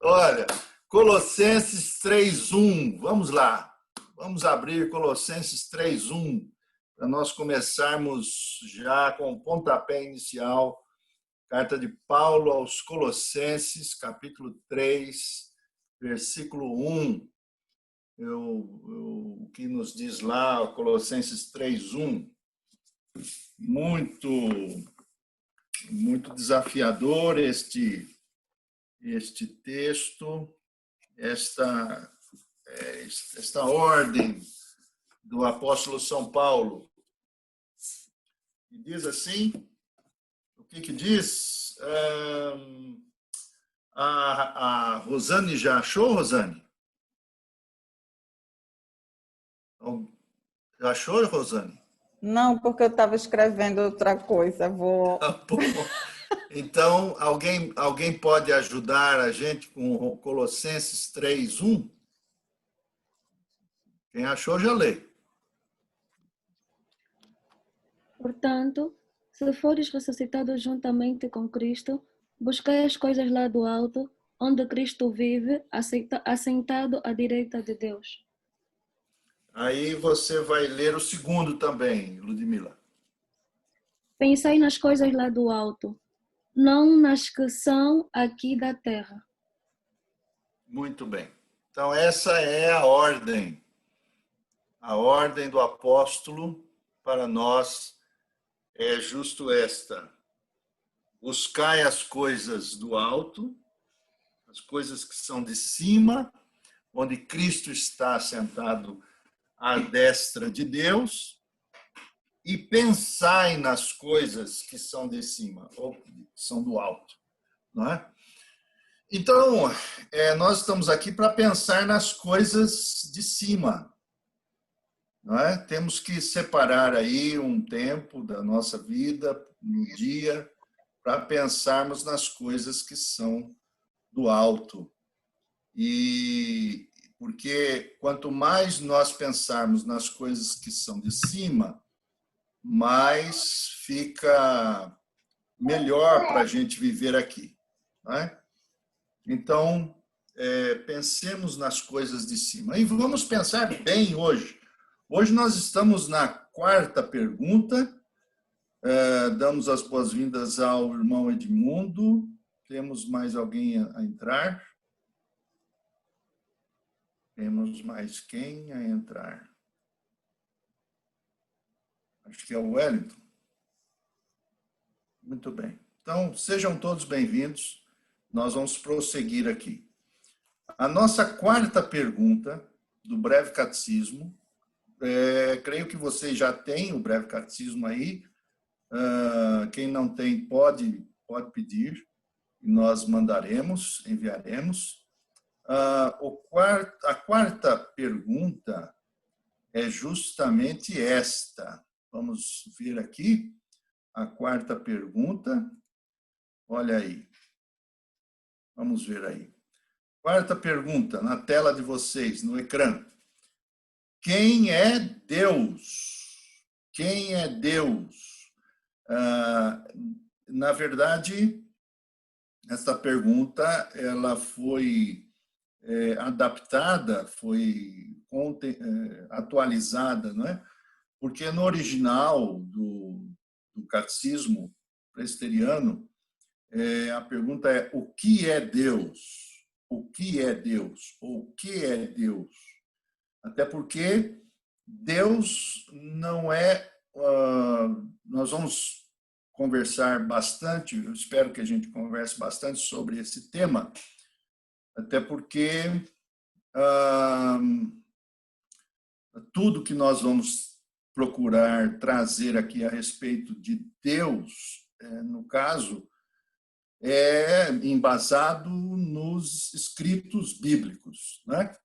Olha, Colossenses 3:1. Vamos lá. Vamos abrir Colossenses 3:1 para nós começarmos já com o pontapé inicial. Carta de Paulo aos Colossenses, capítulo 3, versículo 1. O que nos diz lá, Colossenses 3:1, muito desafiador este texto, esta ordem do apóstolo São Paulo. E diz assim, o que diz? A Rosane já achou, Rosane? Já achou, Rosane? Não, porque eu estava escrevendo outra coisa. Então, alguém pode ajudar a gente com Colossenses 3:1? Quem achou, já lê. Portanto, se fores ressuscitado juntamente com Cristo, buscai as coisas lá do alto, onde Cristo vive, assentado à direita de Deus. Aí você vai ler o segundo também, Ludmila. Pensai nas coisas lá do alto, não nas que são aqui da terra. Muito bem. Então, essa é a ordem do apóstolo para nós é justo esta: buscai as coisas do alto, as coisas que são de cima, onde Cristo está sentado à destra de Deus, e pensai nas coisas que são de cima, ou que são do alto, não é? Então, nós estamos aqui para pensar nas coisas de cima, não é? Temos que separar aí um tempo da nossa vida, no dia, para pensarmos nas coisas que são do alto. E porque quanto mais nós pensarmos nas coisas que são de cima, mais fica melhor para a gente viver aqui, não é? Então, pensemos nas coisas de cima. E vamos pensar bem hoje. Hoje nós estamos na quarta pergunta. Damos as boas-vindas ao irmão Edmundo. Temos mais alguém a entrar? Temos mais quem a entrar? Acho que é o Wellington. Muito bem. Então, sejam todos bem-vindos. Nós vamos prosseguir aqui. A nossa quarta pergunta do Breve Catecismo, creio que vocês já têm o Breve Catecismo aí. Quem não tem, pode pedir, e nós mandaremos, enviaremos. A quarta pergunta é justamente esta. Vamos ver aqui a quarta pergunta. Olha aí. Vamos ver aí. Quarta pergunta, na tela de vocês, no ecrã. Quem é Deus? Quem é Deus? Na verdade, essa pergunta ela foi adaptada, foi atualizada, não é? Porque no original do catecismo presbiteriano, a pergunta é: o que é Deus? O que é Deus? O que é Deus? Até porque Deus não é... nós vamos conversar bastante, eu espero que a gente converse bastante sobre esse tema, até porque tudo que nós vamos procurar trazer aqui a respeito de Deus, no caso, é embasado nos escritos bíblicos, né?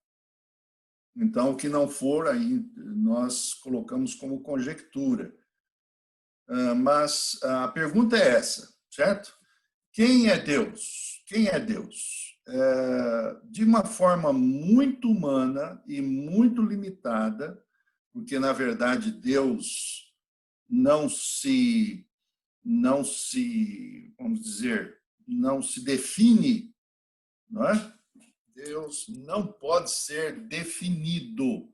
Então, o que não for, aí nós colocamos como conjectura. Mas a pergunta é essa, certo? Quem é Deus? Quem é Deus? De uma forma muito humana e muito limitada, porque, na verdade, Deus não se, vamos dizer, não se define, não é? Deus não pode ser definido.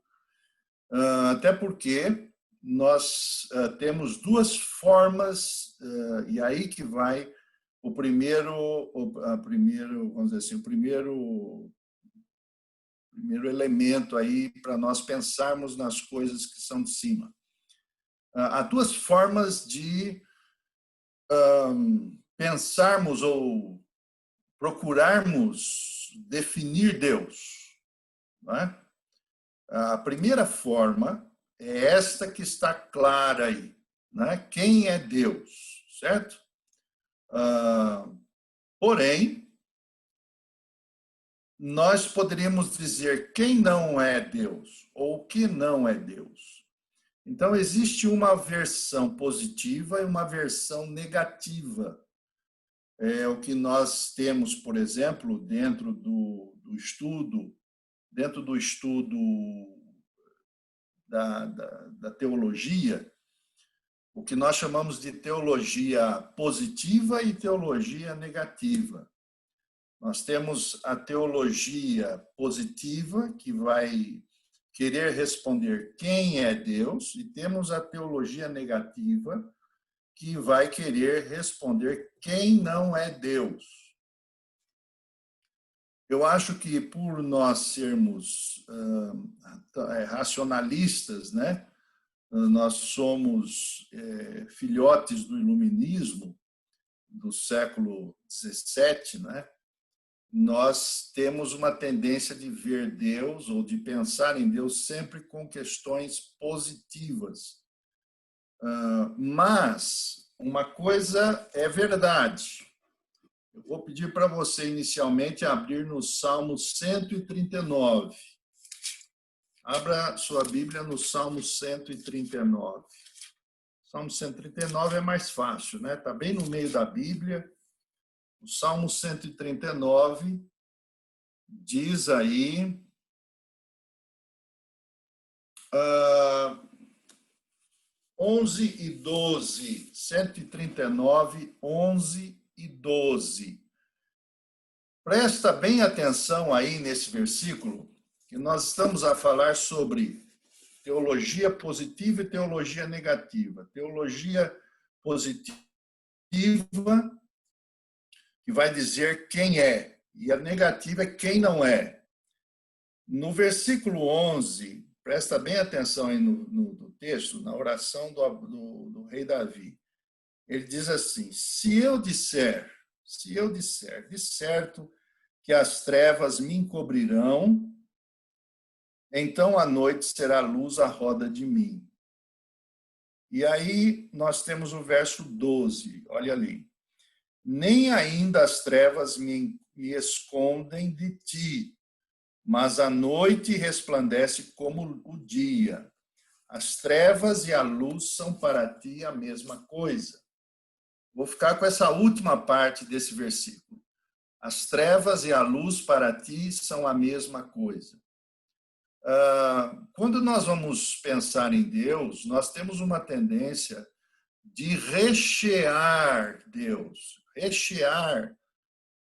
Até porque nós temos duas formas, e aí que vai o primeiro, vamos dizer assim, o primeiro elemento aí para nós pensarmos nas coisas que são de cima. Há duas formas de pensarmos ou procurarmos definir Deus, não é? A primeira forma é esta que está clara aí, né? Quem é Deus, certo? Porém, nós poderíamos dizer quem não é Deus ou o que não é Deus. Então, existe uma versão positiva e uma versão negativa. É o que nós temos, por exemplo, dentro do estudo da teologia, o que nós chamamos de teologia positiva e teologia negativa. Nós temos a teologia positiva, que vai querer responder quem é Deus, e temos a teologia negativa, que vai querer responder quem não é Deus. Eu acho que por nós sermos racionalistas, né? Nós somos filhotes do iluminismo do século XVII, né? Nós temos uma tendência de ver Deus ou de pensar em Deus sempre com questões positivas. Mas uma coisa é verdade. Eu vou pedir para você inicialmente abrir no Salmo 139. Abra sua Bíblia no Salmo 139. Salmo 139 é mais fácil, né? Está bem no meio da Bíblia. O Salmo 139 diz aí, 11 e 12, 139, 11 e 12. Presta bem atenção aí nesse versículo, que nós estamos a falar sobre teologia positiva e teologia negativa. Teologia positiva, que vai dizer quem é, e a negativa é quem não é. No versículo 11, presta bem atenção aí no texto, na oração do rei Davi. Ele diz assim: se eu disser, de certo que as trevas me encobrirão, então a noite será luz à roda de mim. E aí nós temos o verso 12, olha ali. Nem ainda as trevas me escondem de ti, mas a noite resplandece como o dia. As trevas e a luz são para ti a mesma coisa. Vou ficar com essa última parte desse versículo. As trevas e a luz para ti são a mesma coisa. Quando nós vamos pensar em Deus, nós temos uma tendência de rechear Deus, rechear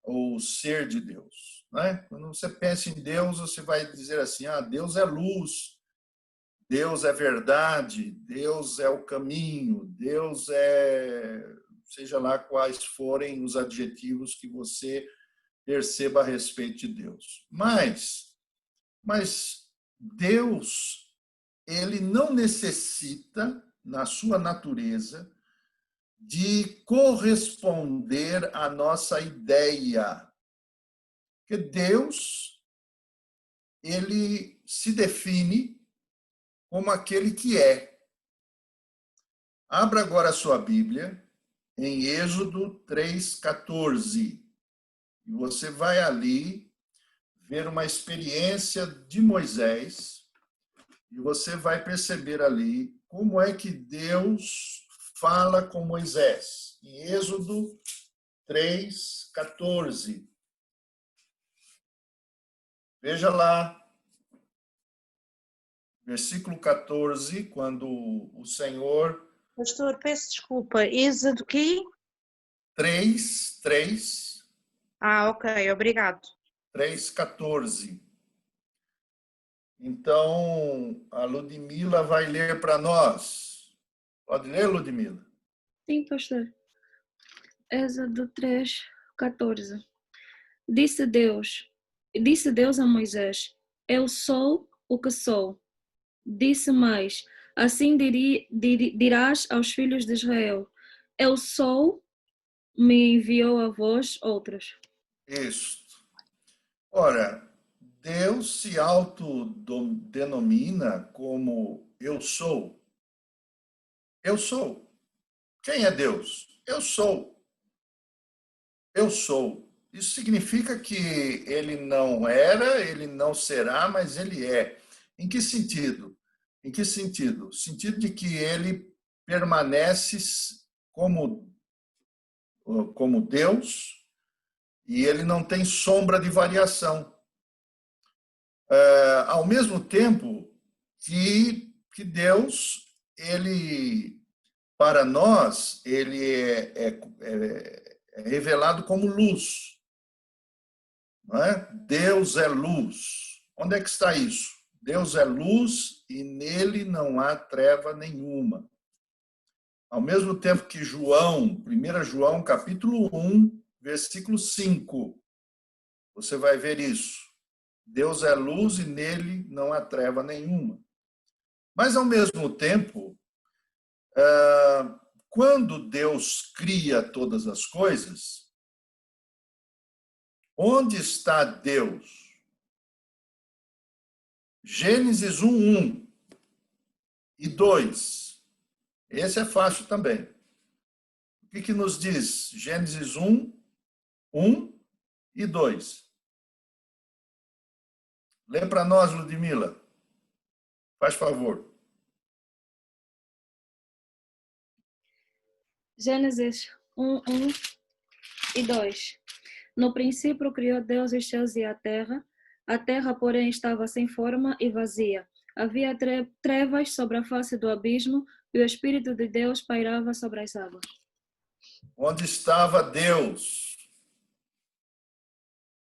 o ser de Deus, né? Quando você pensa em Deus, você vai dizer assim: Deus é luz, Deus é verdade, Deus é o caminho, Deus é, seja lá quais forem os adjetivos que você perceba a respeito de Deus. Mas Deus, ele não necessita, na sua natureza, de corresponder à nossa ideia. Porque Deus, ele se define como aquele que é. Abra agora a sua Bíblia em Êxodo 3:14. E você vai ali ver uma experiência de Moisés e você vai perceber ali como é que Deus fala com Moisés. Em Êxodo 3:14. Veja lá, versículo 14, quando o Senhor... Pastor, peço desculpa, Êxodo quê? 3. Ok, obrigado. 3:14. Então, a Ludmila vai ler para nós. Pode ler, Ludmila? Sim, pastor. Êxodo 3:14. Disse Deus a Moisés: Eu sou o que sou. Disse mais: Assim dirás aos filhos de Israel: Eu sou, me enviou a vós outros. Isso. Ora, Deus se autodenomina como eu sou. Eu sou. Quem é Deus? Eu sou. Eu sou. Isso significa que ele não era, ele não será, mas ele é. Em que sentido? Em que sentido? Sentido de que ele permanece como Deus e ele não tem sombra de variação. Ao mesmo tempo que Deus, ele, para nós, ele é revelado como luz. Não é? Deus é luz. Onde é que está isso? Deus é luz e nele não há treva nenhuma. Ao mesmo tempo que 1 João, capítulo 1, versículo 5, você vai ver isso. Deus é luz e nele não há treva nenhuma. Mas, ao mesmo tempo, quando Deus cria todas as coisas, onde está Deus? Gênesis 1:1 e 2. Esse é fácil também. O que nos diz Gênesis 1:1 e 2? Lê para nós, Ludmila. Faz favor. Gênesis 1:1 e 2. No princípio criou Deus os céus e a terra, porém, estava sem forma e vazia. Havia trevas sobre a face do abismo e o Espírito de Deus pairava sobre as águas. Onde estava Deus?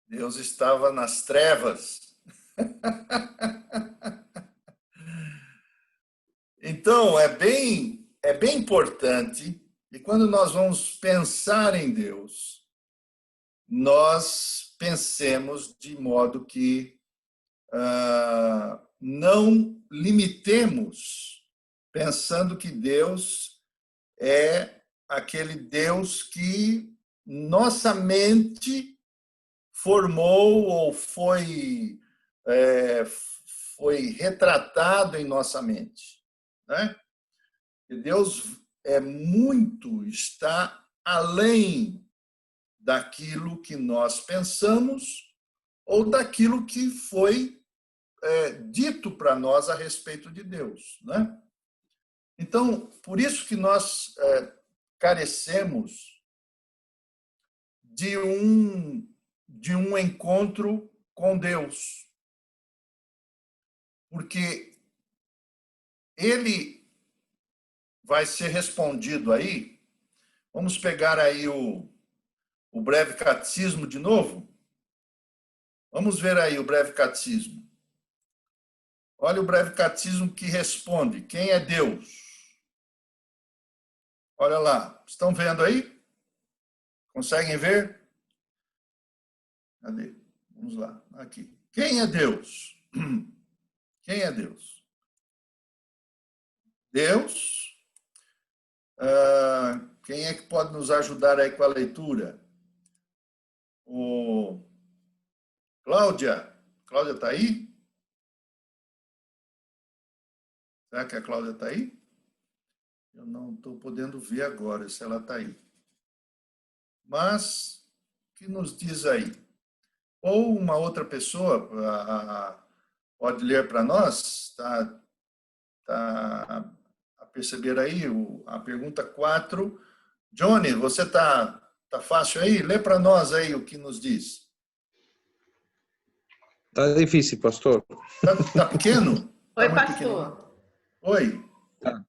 Deus estava nas trevas. Então, é bem importante, e quando nós vamos pensar em Deus, nós pensemos de modo que não limitemos pensando que Deus é aquele Deus que nossa mente formou ou foi retratado em nossa mente, né? E Deus está além daquilo que nós pensamos ou daquilo que foi dito para nós a respeito de Deus, né? Então, por isso que nós carecemos de um encontro com Deus, porque ele vai ser respondido aí. Vamos pegar aí o breve catecismo de novo. Vamos ver aí o breve catecismo. Olha o breve catecismo que responde: quem é Deus? Olha lá, estão vendo aí? Conseguem ver? Cadê? Vamos lá, aqui. Quem é Deus? Quem é Deus? Deus. Quem é que pode nos ajudar aí com a leitura? Cláudia. Cláudia está aí? Será que a Cláudia está aí? Eu não estou podendo ver agora se ela está aí. Mas, o que nos diz aí? Ou uma outra pessoa pode ler para nós? Tá a perceber aí a pergunta 4. Johnny, você tá fácil aí? Lê para nós aí o que nos diz. Tá difícil, pastor. Tá pequeno? Oi, tá pastor. Oi. Tá.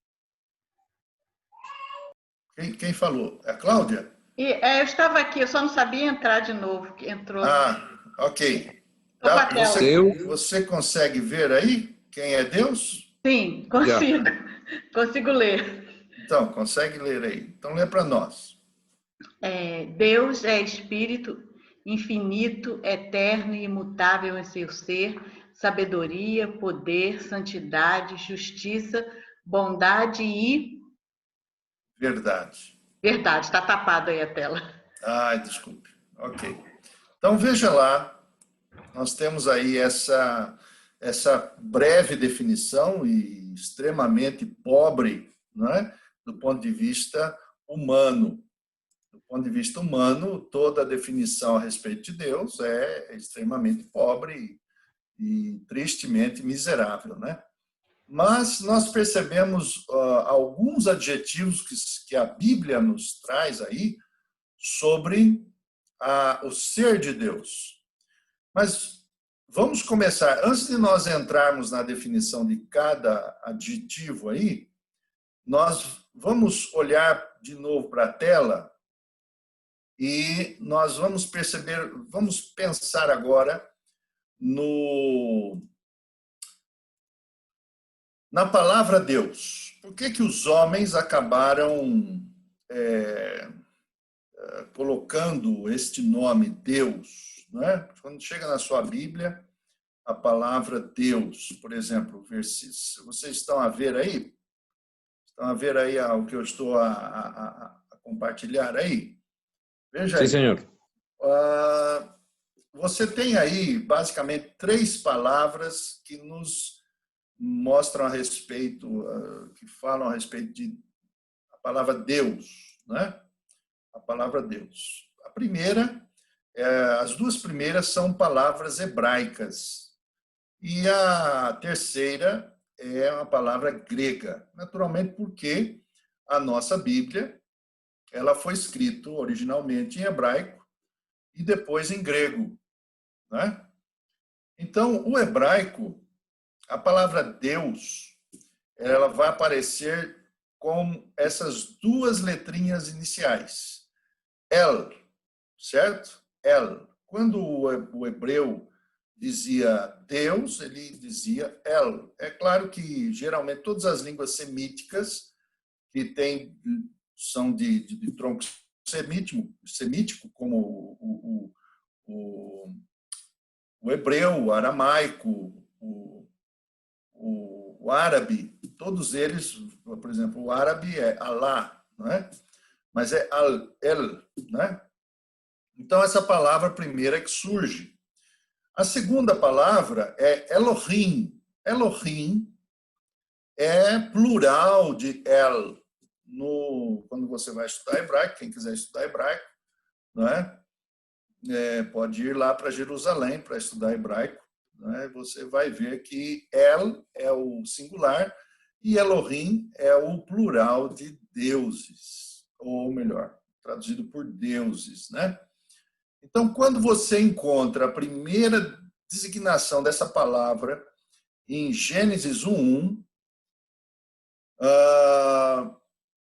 Quem falou? É a Cláudia? Eu estava aqui, eu só não sabia entrar de novo. Que entrou. Ok. Opa, Você consegue ver aí quem é Deus? Sim, consigo. Consigo ler. Então, consegue ler aí. Então, lê para nós. Deus é espírito infinito, eterno e imutável em seu ser, sabedoria, poder, santidade, justiça, bondade e Verdade. verdade. Está tapada aí a tela. Ai, desculpe. Ok. Então, veja lá. Nós temos aí essa breve definição e extremamente pobre, né, do ponto de vista humano. Do ponto de vista humano, toda a definição a respeito de Deus é extremamente pobre e tristemente miserável, né? Mas nós percebemos alguns adjetivos que a Bíblia nos traz aí sobre o ser de Deus. Mas vamos começar, antes de nós entrarmos na definição de cada adjetivo aí, nós vamos olhar de novo para a tela e nós vamos perceber, vamos pensar agora na palavra Deus. Por que os homens acabaram colocando este nome Deus, né? Quando chega na sua Bíblia, a palavra Deus, por exemplo, vocês estão a ver aí? Estão a ver aí o que eu estou a compartilhar aí? Veja aí. Sim, senhor. Você tem aí, basicamente, 3 palavras que nos mostram a respeito, que falam a respeito de a palavra Deus, né? A palavra Deus. A primeira, as 2 primeiras são palavras hebraicas e a terceira é uma palavra grega. Naturalmente, porque a nossa Bíblia ela foi escrita originalmente em hebraico e depois em grego, né? Então, o hebraico, a palavra Deus, ela vai aparecer com essas 2 letrinhas iniciais. El, certo? El. Quando o hebreu dizia Deus, ele dizia El. É claro que, geralmente, todas as línguas semíticas que são de tronco semítico, como o hebreu, o aramaico, o árabe, todos eles, por exemplo, o árabe é Alá, não é? Mas é El, né? Então, essa palavra primeira que surge. A segunda palavra é Elohim. Elohim é plural de El. Quando você vai estudar hebraico, quem quiser estudar hebraico, não é? Pode ir lá para Jerusalém para estudar hebraico. Né? Você vai ver que El é o singular e Elohim é o plural de deuses, ou melhor, traduzido por deuses, né? Então, quando você encontra a primeira designação dessa palavra em Gênesis 1:1,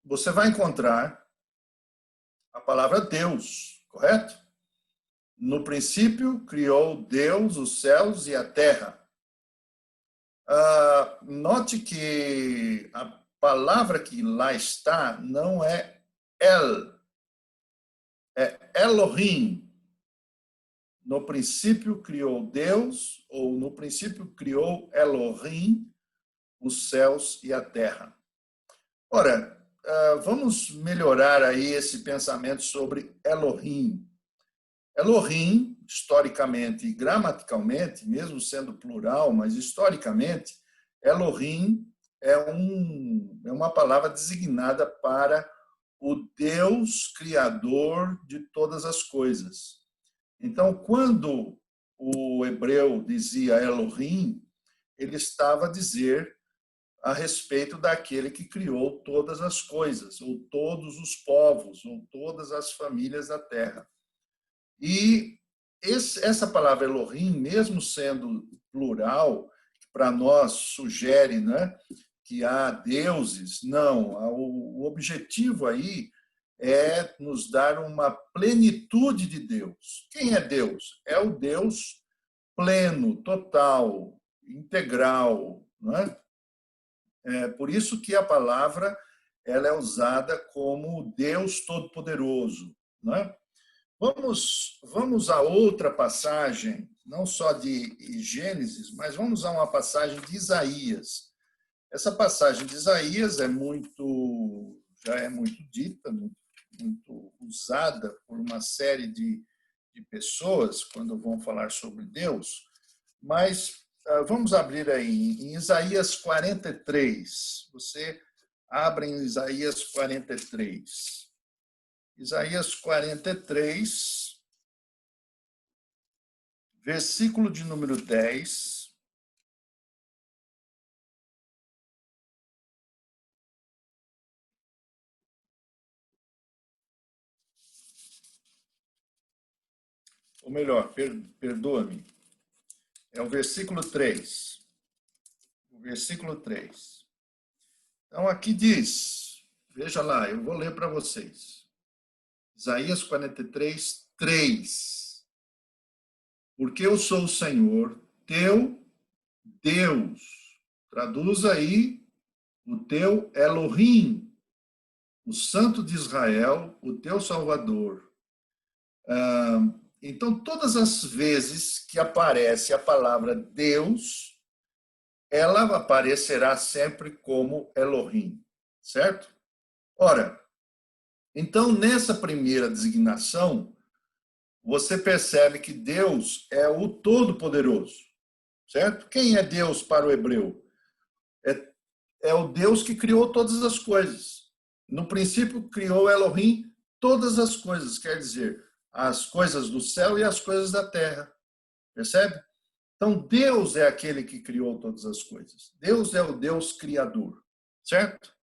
você vai encontrar a palavra Deus, correto? No princípio, criou Deus os céus e a terra. Note que a palavra que lá está não é El, é Elohim. No princípio criou Deus, ou no princípio criou Elohim os céus e a terra. Ora, vamos melhorar aí esse pensamento sobre Elohim. Elohim, historicamente e gramaticalmente, mesmo sendo plural, mas historicamente, Elohim é uma palavra designada para o Deus criador de todas as coisas. Então, quando o hebreu dizia Elohim, ele estava a dizer a respeito daquele que criou todas as coisas, ou todos os povos, ou todas as famílias da terra. E essa palavra Elohim, mesmo sendo plural, para nós sugere, né, que há deuses, não. O objetivo aí é nos dar uma plenitude de Deus. Quem é Deus? É o Deus pleno, total, integral, não é? É por isso que a palavra ela é usada como Deus Todo-Poderoso, não é? Vamos a outra passagem, não só de Gênesis, mas vamos a uma passagem de Isaías. Essa passagem de Isaías já é muito dita, muito usada por uma série de pessoas quando vão falar sobre Deus, mas vamos abrir aí em Isaías 43. Você abre em Isaías 43. Isaías 43, versículo de número 10. Ou melhor, perdoa-me, é o versículo 3. O versículo 3. Então, aqui diz, veja lá, eu vou ler para vocês. Isaías 43, 3. Porque eu sou o Senhor, teu Deus. Traduz aí o teu Elohim, o Santo de Israel, o teu Salvador. Então, todas as vezes que aparece a palavra Deus, ela aparecerá sempre como Elohim, certo? Ora, então, nessa primeira designação, você percebe que Deus é o Todo-Poderoso, certo? Quem é Deus para o hebreu? É o Deus que criou todas as coisas. No princípio, criou Elohim todas as coisas, quer dizer, as coisas do céu e as coisas da terra. Percebe? Então, Deus é aquele que criou todas as coisas. Deus é o Deus criador, certo?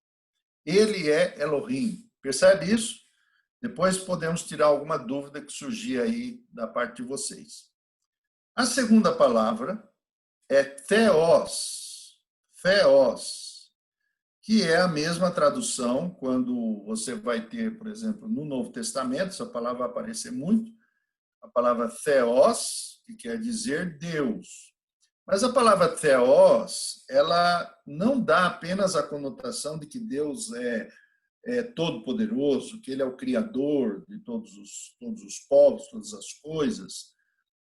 Ele é Elohim. Percebe isso? Depois podemos tirar alguma dúvida que surgir aí da parte de vocês. A segunda palavra é theos. Theos, que é a mesma tradução quando você vai ter, por exemplo, no Novo Testamento, essa palavra vai aparecer muito, a palavra theos, que quer dizer Deus. Mas a palavra theos, ela não dá apenas a conotação de que Deus é todo-poderoso, que ele é o criador de todos os povos, todas as coisas.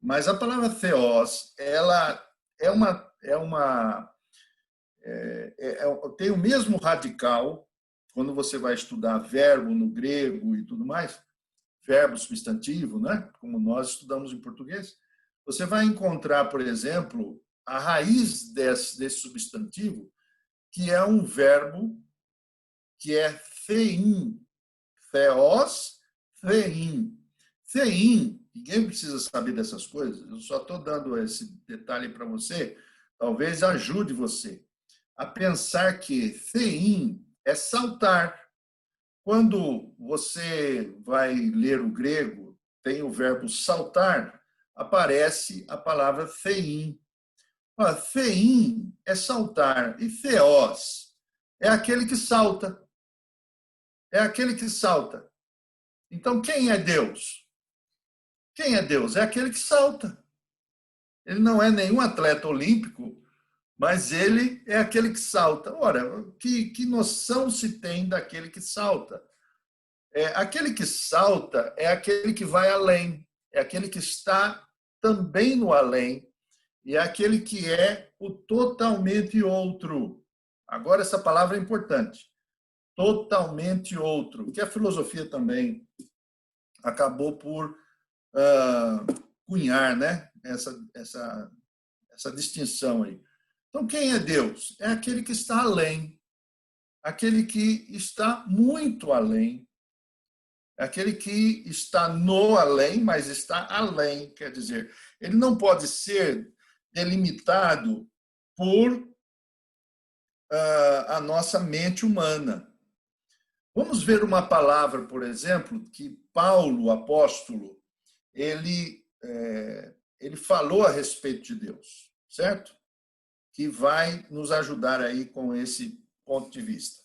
Mas a palavra theos, ela tem o mesmo radical quando você vai estudar verbo no grego e tudo mais, verbo substantivo, né? Como nós estudamos em português. Você vai encontrar, por exemplo, a raiz desse substantivo, que é um verbo que é thein, theos, thein. Thein, ninguém precisa saber dessas coisas, eu só estou dando esse detalhe para você, talvez ajude você a pensar que thein é saltar. Quando você vai ler o grego, tem o verbo saltar, aparece a palavra thein. Thein é saltar, e theos é aquele que salta. É aquele que salta. Então, quem é Deus? Quem é Deus? É aquele que salta. Ele não é nenhum atleta olímpico, mas ele é aquele que salta. Ora, que noção se tem daquele que salta? Aquele que salta é aquele que vai além, é aquele que está também no além, e é aquele que é o totalmente outro. Agora, essa palavra é importante. Totalmente outro, que a filosofia também acabou por cunhar, né? essa distinção aí. Então, quem é Deus? É aquele que está além, aquele que está muito além, é aquele que está no além, mas está além, quer dizer, ele não pode ser delimitado por a nossa mente humana. Vamos ver uma palavra, por exemplo, que Paulo, o apóstolo, ele falou a respeito de Deus, certo? Que vai nos ajudar aí com esse ponto de vista.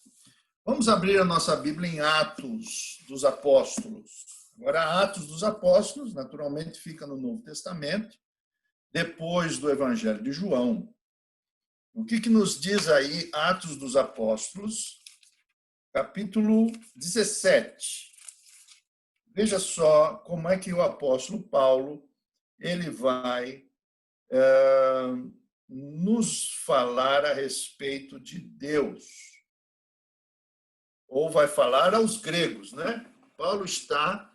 Vamos abrir a nossa Bíblia em Atos dos Apóstolos. Agora, Atos dos Apóstolos, naturalmente, fica no Novo Testamento, depois do Evangelho de João. O que nos diz aí Atos dos Apóstolos, capítulo 17. Veja só como é que o apóstolo Paulo ele vai nos falar a respeito de Deus. Ou vai falar aos gregos, né? Paulo está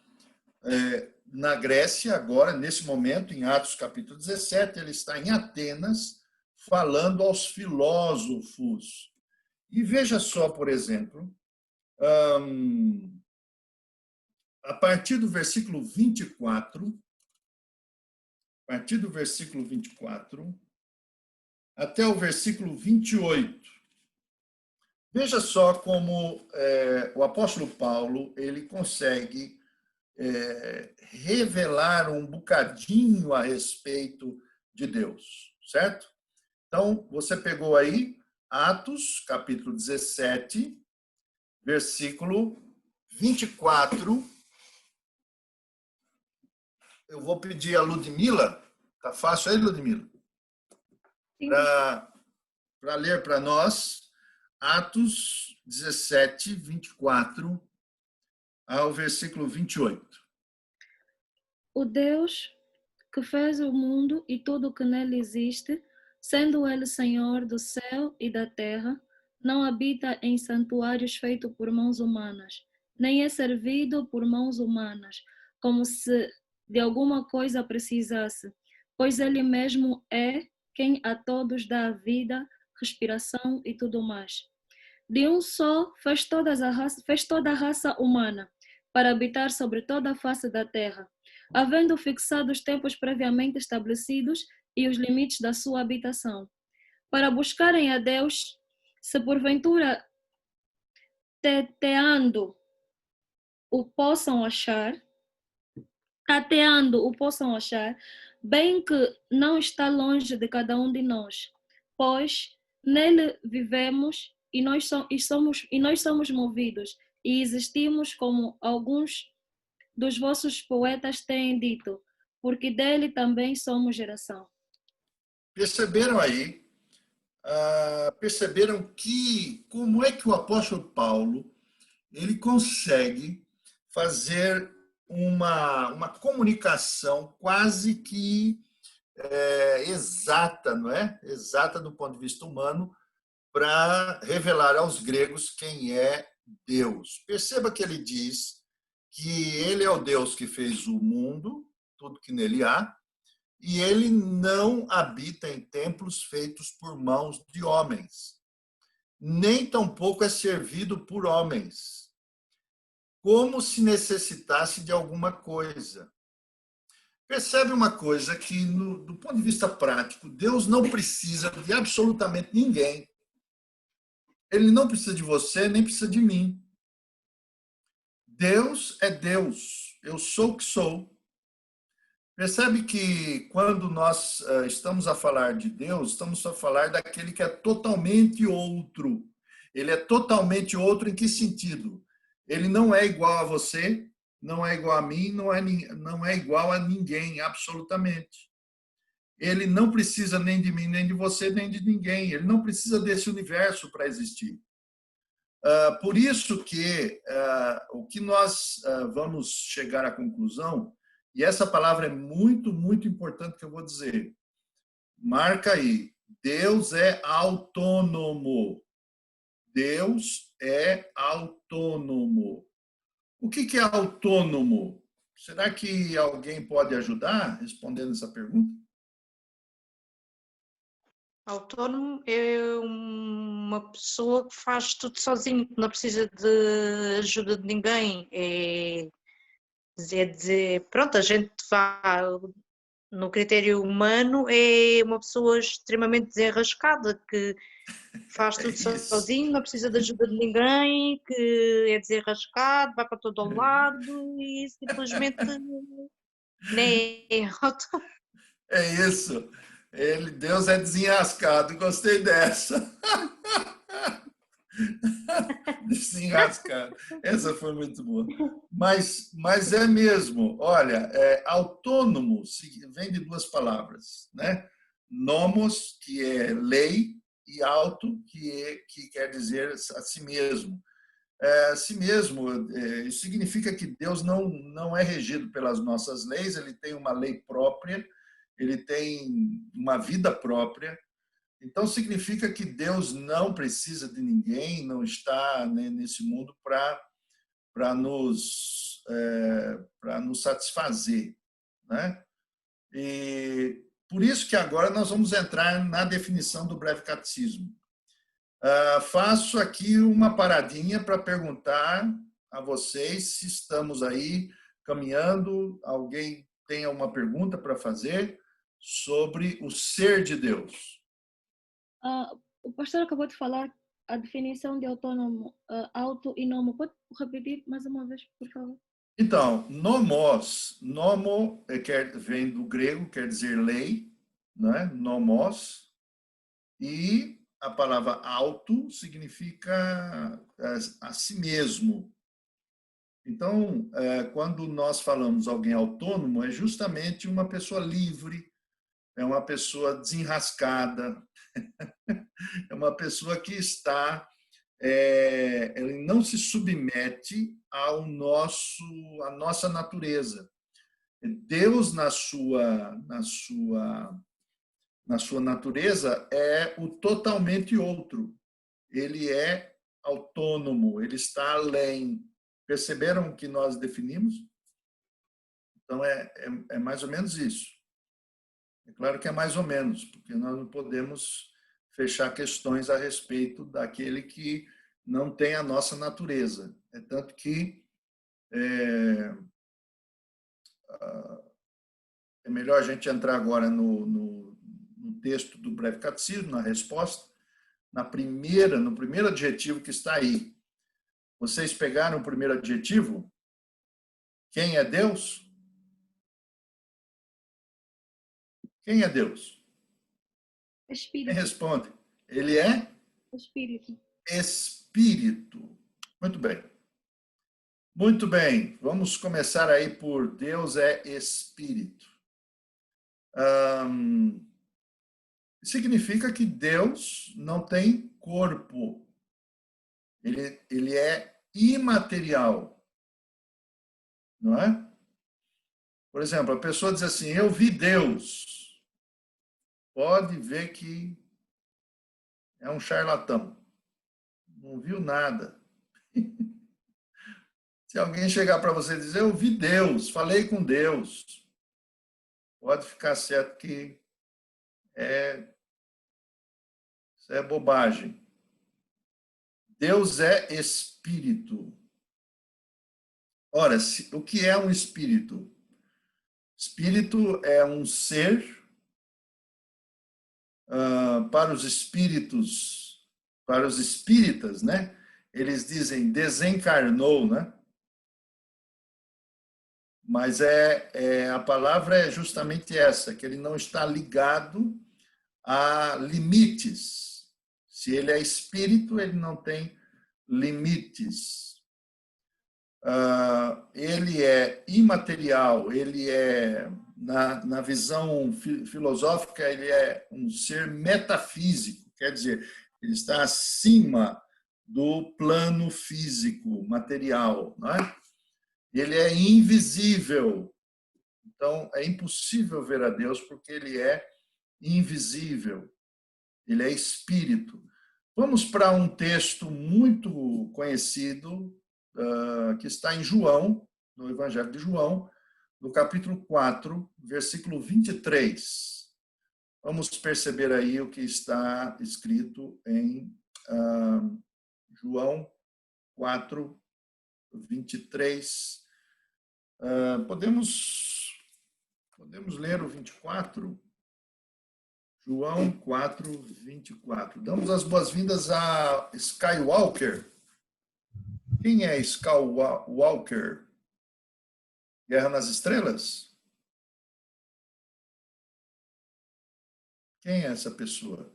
na Grécia agora, nesse momento, em Atos capítulo 17, ele está em Atenas, falando aos filósofos. E veja só, por exemplo, a partir do versículo 24, até o versículo 28. Veja só como o apóstolo Paulo ele consegue revelar um bocadinho a respeito de Deus, certo? Então, você pegou aí Atos, capítulo 17, versículo 24. Eu vou pedir a Ludmila, tá fácil aí, Ludmila? Para ler para nós Atos 17, 24 ao versículo 28. O Deus que fez o mundo e tudo o que nele existe, sendo ele Senhor do céu e da terra, não habita em santuários feitos por mãos humanas, nem é servido por mãos humanas, como se de alguma coisa precisasse, pois ele mesmo é quem a todos dá vida, respiração e tudo mais. De um só fez toda a raça humana, para habitar sobre toda a face da terra, havendo fixado os tempos previamente estabelecidos e os limites da sua habitação, para buscarem a Deus, se porventura tateando o possam achar, bem que não está longe de cada um de nós, pois nele vivemos e nós somos movidos e existimos, como alguns dos vossos poetas têm dito, porque dele também somos geração. Perceberam aí? Perceberam que como é que o apóstolo Paulo ele consegue fazer uma comunicação quase que exata, não é? Exata do ponto de vista humano, para revelar aos gregos quem é Deus. Perceba que ele diz que ele é o Deus que fez o mundo, tudo que nele há, e ele não habita em templos feitos por mãos de homens, nem tampouco é servido por homens, como se necessitasse de alguma coisa. Percebe uma coisa que, do ponto de vista prático, Deus não precisa de absolutamente ninguém. Ele não precisa de você, nem precisa de mim. Deus é Deus. Eu sou o que sou. Percebe que quando nós estamos a falar de Deus, estamos a falar daquele que é totalmente outro. Ele é totalmente outro em que sentido? Ele não é igual a você, não é igual a mim, não é igual a ninguém, absolutamente. Ele não precisa nem de mim, nem de você, nem de ninguém. Ele não precisa desse universo para existir. Por isso que o que nós vamos chegar à conclusão, e essa palavra é muito, muito importante que eu vou dizer. Marca aí. Deus é autônomo. Deus é autônomo. O que é autônomo? Será que alguém pode ajudar respondendo essa pergunta? Autônomo é uma pessoa que faz tudo sozinho, que não precisa de ajuda de ninguém. É dizer, pronto, a gente vai, no critério humano, é uma pessoa extremamente desenrascada, que faz tudo sozinho, não precisa de ajuda de ninguém, que é desenrascado, vai para todo o lado e simplesmente nem é autônomo. É isso. Deus é desenrascado. Gostei dessa. Desenrascado. Essa foi muito boa. Mas é mesmo. Olha, autônomo vem de duas palavras, né? Nomos, que é lei, e auto, que quer dizer a si mesmo. A si mesmo, isso significa que Deus não é regido pelas nossas leis, ele tem uma lei própria, ele tem uma vida própria. Então, significa que Deus não precisa de ninguém, não está, né, nesse mundo para nos satisfazer, né? E por isso que agora nós vamos entrar na definição do breve catecismo. Faço aqui uma paradinha para perguntar a vocês se estamos aí caminhando. Alguém tem alguma pergunta para fazer sobre o ser de Deus? O pastor acabou de falar a definição de autônomo, auto e nomo. Pode repetir mais uma vez, por favor? Então, nomos, nomo vem do grego, quer dizer lei, né? Nomos, e a palavra auto significa a si mesmo. Então, quando nós falamos alguém autônomo, é justamente uma pessoa livre, é uma pessoa desenrascada, é uma pessoa que está, ele não se submete à nossa natureza. Deus, na sua natureza, é o totalmente outro. Ele é autônomo, ele está além. Perceberam o que nós definimos? Então, é mais ou menos isso. É claro que é mais ou menos, porque nós não podemos fechar questões a respeito daquele que não tem a nossa natureza. É tanto que é melhor a gente entrar agora no texto do breve catecismo, na resposta, no primeiro adjetivo que está aí. Vocês pegaram o primeiro adjetivo? Quem é Deus? Quem é Deus? Quem Espírito. responde? Ele é Espírito. Espírito. Muito bem. Muito bem. Vamos começar aí por Deus é Espírito. Significa que Deus não tem corpo. Ele é imaterial. Não é? Por exemplo, a pessoa diz assim, eu vi Deus. Pode ver que é um charlatão. Não viu nada. Se alguém chegar para você e dizer, eu vi Deus, falei com Deus, pode ficar certo que isso é bobagem. Deus é espírito. Ora, o que é um espírito? Espírito é um ser para os espíritos, para os espíritas, né? Eles dizem desencarnou, né? Mas a palavra é justamente essa, que ele não está ligado a limites. Se ele é espírito, ele não tem limites. Ele é imaterial, ele é, na visão filosófica, ele é um ser metafísico, quer dizer, ele está acima do plano físico, material, não é? Ele é invisível, então é impossível ver a Deus porque ele é invisível, ele é espírito. Vamos para um texto muito conhecido, que está em João, no Evangelho de João, no capítulo 4, versículo 23. Vamos perceber aí o que está escrito em João 4, 23. Podemos ler o 24? João 4, 24. Damos as boas-vindas a Skywalker. Quem é Skywalker? Guerra nas Estrelas? Quem é essa pessoa?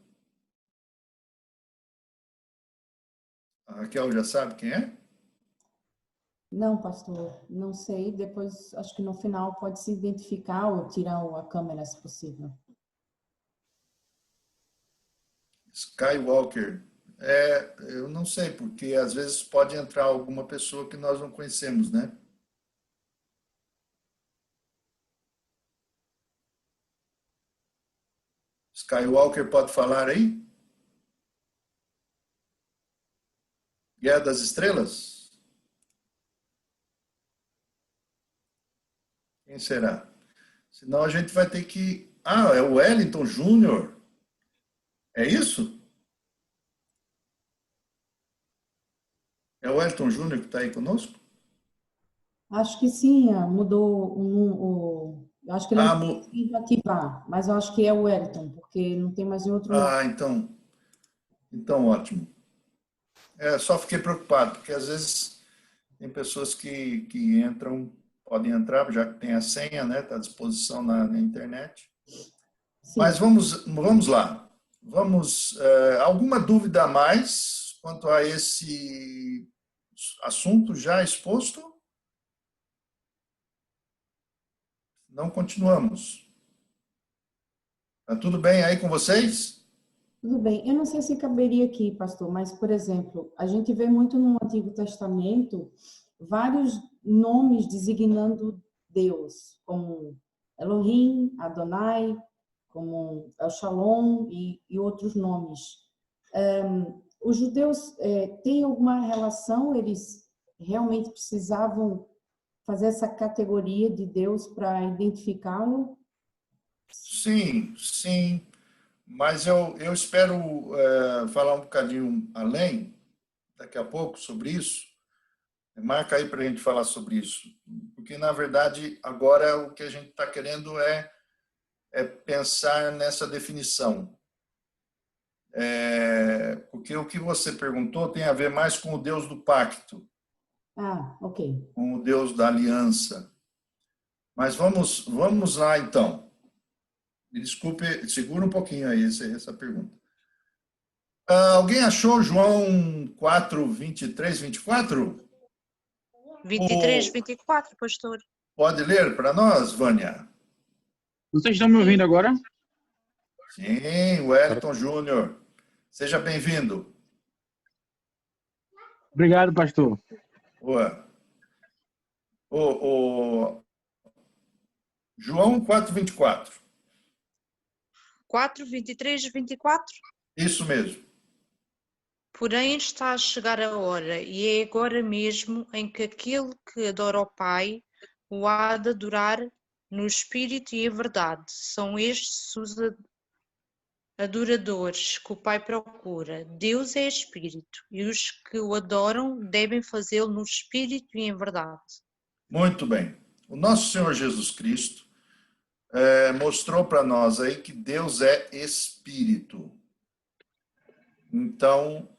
A Raquel já sabe quem é? Não, pastor, não sei. Depois, acho que no final pode se identificar ou tirar a câmera, se possível. Skywalker. Eu não sei, porque às vezes pode entrar alguma pessoa que nós não conhecemos, né? Skywalker pode falar aí? Guerra das Estrelas? Quem será? Senão a gente vai ter que... Ah, é o Wellington Júnior. É isso? É o Wellington Júnior que está aí conosco? Acho que sim, mudou eu acho que ele Ah, não conseguiu ativar, mas eu acho que é o Wellington, porque não tem mais outro nome. então ótimo. Só fiquei preocupado, porque às vezes tem pessoas que entram, podem entrar, já que tem a senha, né? Está à disposição na internet. Sim. Mas vamos lá. Alguma dúvida a mais quanto a esse assunto já exposto? Não continuamos. Está tudo bem aí com vocês? Tudo bem. Eu não sei se caberia aqui, pastor, mas, por exemplo, a gente vê muito no Antigo Testamento vários nomes designando Deus, como Elohim, Adonai, como El Shalom e outros nomes. Os judeus têm alguma relação? Eles realmente precisavam fazer essa categoria de Deus para identificá-lo? Sim, sim. Mas eu espero falar um bocadinho além, daqui a pouco, sobre isso. Marca aí para a gente falar sobre isso. Porque, na verdade, agora o que a gente está querendo é pensar nessa definição. Porque o que você perguntou tem a ver mais com o Deus do pacto, Ah, ok. com o Deus da aliança. Mas vamos lá, então. Me desculpe, segura um pouquinho aí essa pergunta. Alguém achou João 4, 23, 24? 23, 24, pastor. Pode ler para nós, Vânia? Vocês estão me ouvindo agora? Sim, Wellington Júnior. Seja bem-vindo. Obrigado, pastor. Boa. João 4, 24. 4, 23, 24. Isso mesmo. Porém está a chegar a hora, e é agora mesmo, em que aquele que adora o Pai o há de adorar no Espírito e em verdade. São estes os adoradores que o Pai procura. Deus é Espírito, e os que o adoram devem fazê-lo no Espírito e em verdade. Muito bem. O nosso Senhor Jesus Cristo mostrou para nós aí que Deus é Espírito. Então,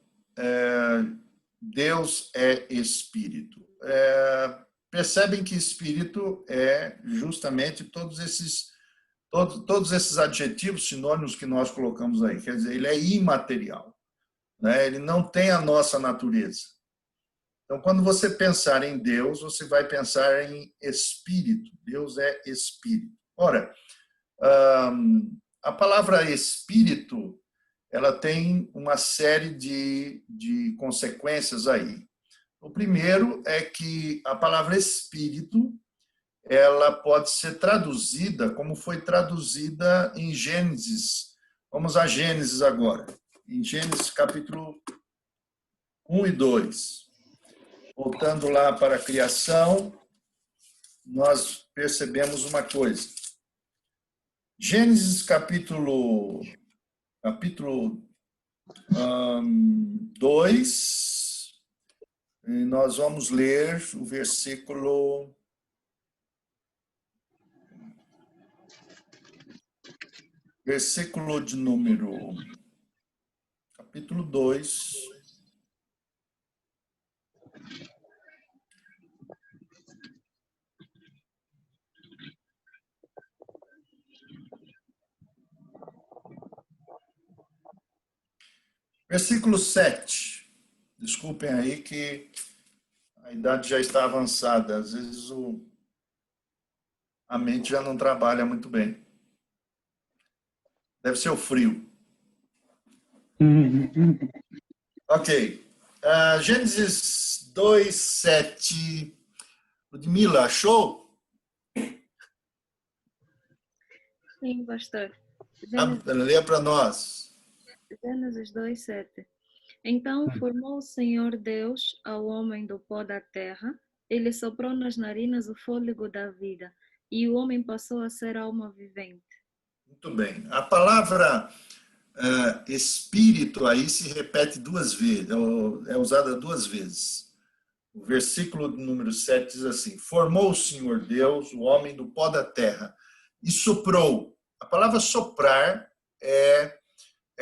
Deus é Espírito. Percebem que Espírito é justamente todos esses adjetivos sinônimos que nós colocamos aí. Quer dizer, ele é imaterial, né? Ele não tem a nossa natureza. Então, quando você pensar em Deus, você vai pensar em Espírito. Deus é Espírito. Ora, a palavra Espírito, ela tem uma série de consequências aí. O primeiro é que a palavra Espírito, ela pode ser traduzida como foi traduzida em Gênesis. Vamos a Gênesis agora. Em Gênesis capítulo 1 e 2. Voltando lá para a criação, nós percebemos uma coisa. Gênesis capítulo 2, e nós vamos ler o versículo de número, capítulo 2, versículo 7. Desculpem aí que a idade já está avançada. Às vezes a mente já não trabalha muito bem. Deve ser o frio. Ok. Gênesis 2:7. Ludmila, achou? Sim, pastor. Lê para nós. Gênesis 2:7. Então formou o Senhor Deus ao homem do pó da terra, ele soprou nas narinas o fôlego da vida, e o homem passou a ser alma vivente. Muito bem. A palavra espírito aí se repete duas vezes, é usada duas vezes. O versículo número 7 diz assim: formou o Senhor Deus o homem do pó da terra e soprou. A palavra soprar é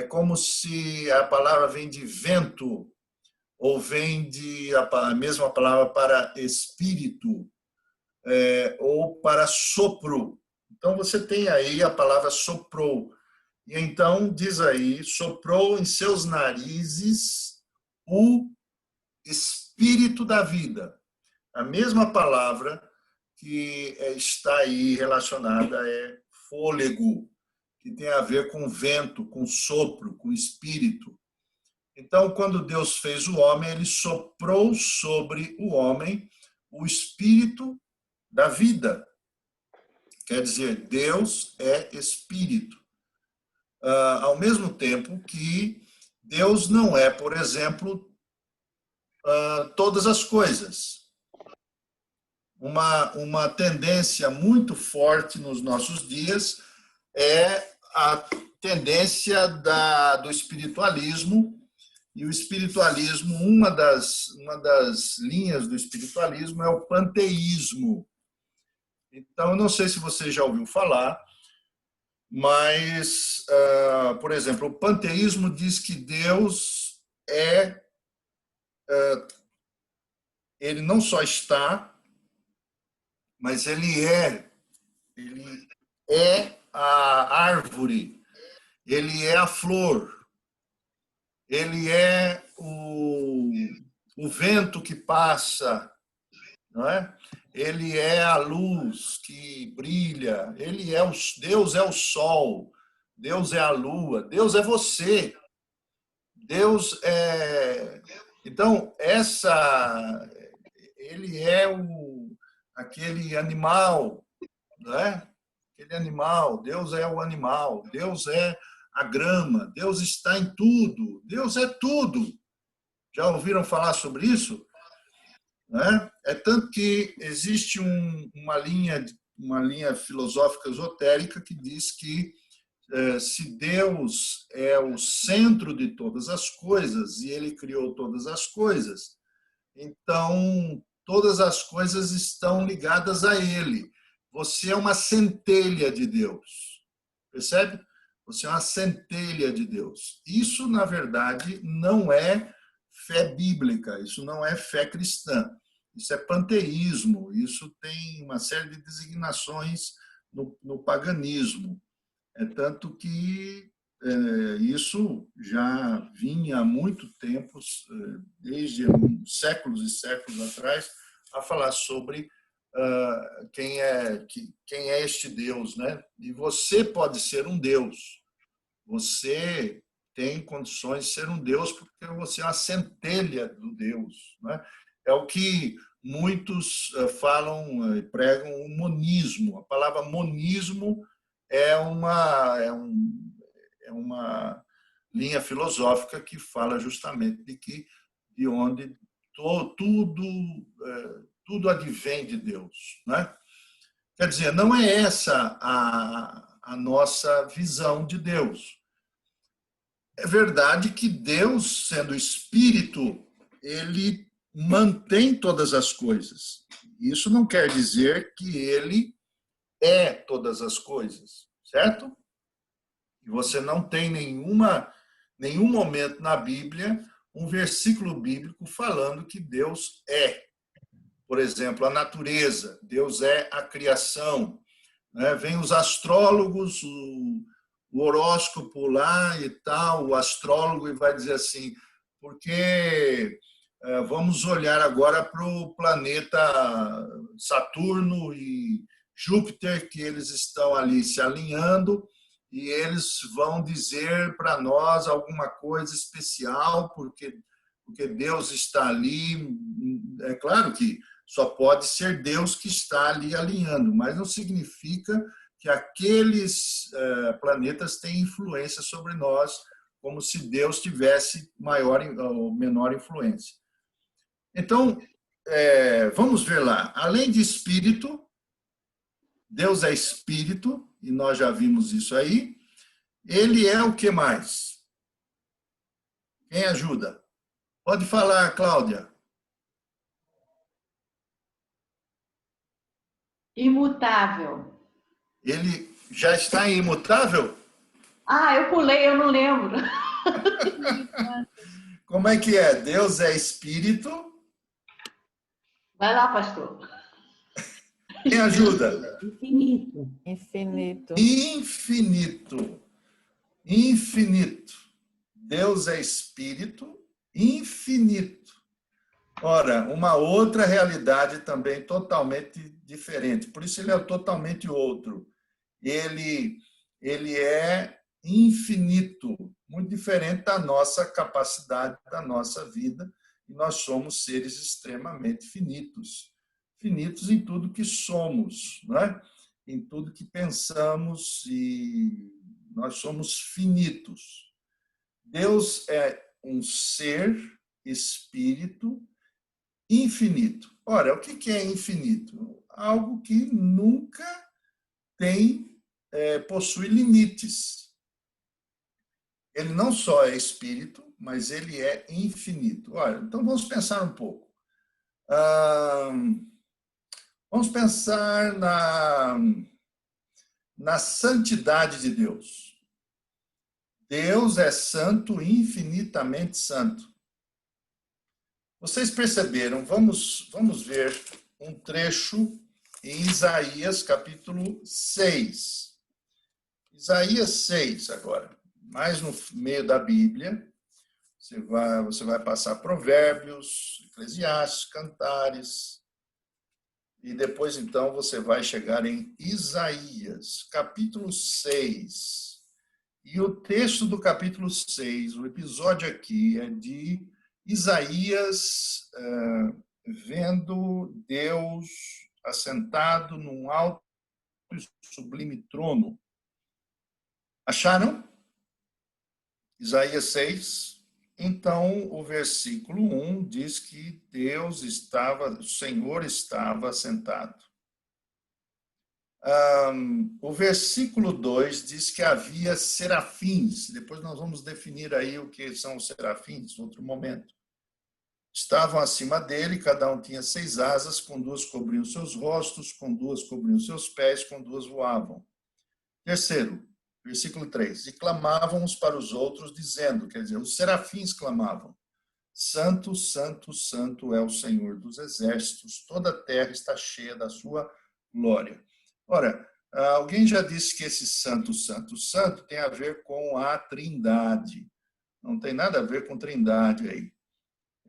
como se a palavra vem de vento, ou vem de a mesma palavra para espírito, ou para sopro. Então você tem aí a palavra soprou. E então diz aí, soprou em seus narizes o espírito da vida. A mesma palavra que está aí relacionada é fôlego, que tem a ver com vento, com sopro, com espírito. Então, quando Deus fez o homem, ele soprou sobre o homem o espírito da vida. Quer dizer, Deus é espírito. Ao mesmo tempo que Deus não é, por exemplo, todas as coisas. Uma tendência muito forte nos nossos dias é a tendência do espiritualismo. E o espiritualismo, uma das linhas do espiritualismo é o panteísmo. Então, eu não sei se você já ouviu falar, mas, por exemplo, o panteísmo diz que Deus ele não só está, mas ele é a árvore, ele é a flor, ele é o vento que passa, não é? Ele é a luz que brilha, Deus é o sol, Deus é a lua, Deus é você, Deus é... Então, ele é aquele animal, não é? Aquele animal, Deus é o animal, Deus é a grama, Deus está em tudo, Deus é tudo. Já ouviram falar sobre isso? Né? É tanto que existe uma linha filosófica esotérica que diz que se Deus é o centro de todas as coisas e ele criou todas as coisas, então todas as coisas estão ligadas a ele. Você é uma centelha de Deus, percebe? Você é uma centelha de Deus. Isso, na verdade, não é fé bíblica, isso não é fé cristã. Isso é panteísmo, isso tem uma série de designações no paganismo. É tanto que isso já vinha há muito tempo, desde séculos e séculos atrás, a falar sobre quem é este Deus, né? E você pode ser um Deus. Você tem condições de ser um Deus porque você é uma centelha do Deus, né? É o que muitos falam e pregam o monismo. A palavra monismo é uma linha filosófica que fala justamente de onde tudo advém de Deus, né? Quer dizer, não é essa a nossa visão de Deus. É verdade que Deus, sendo Espírito, ele mantém todas as coisas. Isso não quer dizer que ele é todas as coisas, certo? E você não tem nenhum momento na Bíblia um versículo bíblico falando que Deus é. Por exemplo, a natureza, Deus é a criação. Né? Vem os astrólogos, o horóscopo lá e tal, o astrólogo e vai dizer assim, porque vamos olhar agora para o planeta Saturno e Júpiter, que eles estão ali se alinhando, e eles vão dizer para nós alguma coisa especial, porque Deus está ali. É claro que só pode ser Deus que está ali alinhando, mas não significa que aqueles planetas têm influência sobre nós, como se Deus tivesse maior ou menor influência. Então, vamos ver lá. Além de espírito, Deus é espírito, e nós já vimos isso aí. Ele é o que mais? Quem ajuda? Pode falar, Cláudia. Imutável. Ele já está imutável? Eu pulei, eu não lembro. Como é que é? Deus é espírito. Vai lá, pastor. Quem ajuda? Infinito. Infinito. Infinito. Infinito. Deus é espírito infinito. Ora, uma outra realidade também totalmente diferente. Por isso ele é totalmente outro. Ele é infinito, muito diferente da nossa capacidade, da nossa vida. E nós somos seres extremamente finitos. Finitos em tudo que somos, né? Em tudo que pensamos, e nós somos finitos. Deus é um ser, espírito, infinito. Ora, o que é infinito? Algo que nunca possui limites. Ele não só é espírito, mas ele é infinito. Olha, então vamos pensar um pouco. Vamos pensar na santidade de Deus. Deus é santo, infinitamente santo. Vocês perceberam? Vamos ver um trecho em Isaías, capítulo 6. Isaías 6, agora. Mais no meio da Bíblia. Você vai passar Provérbios, Eclesiastes, Cantares. E depois, então, você vai chegar em Isaías, capítulo 6. E o texto do capítulo 6, o episódio aqui é de Isaías vendo Deus assentado num alto e sublime trono. Acharam? Isaías 6. Então, o versículo 1 diz que o Senhor estava assentado. O versículo 2 diz que havia serafins. Depois nós vamos definir aí o que são os serafins, em outro momento. Estavam acima dele, cada um tinha 6 asas, com 2 cobriam seus rostos, com 2 cobriam seus pés, com 2 voavam. Terceiro, versículo 3. E clamavam uns para os outros, dizendo, quer dizer, os serafins clamavam: Santo, Santo, Santo é o Senhor dos exércitos, toda a terra está cheia da sua glória. Ora, alguém já disse que esse Santo, Santo, Santo tem a ver com a Trindade. Não tem nada a ver com Trindade aí.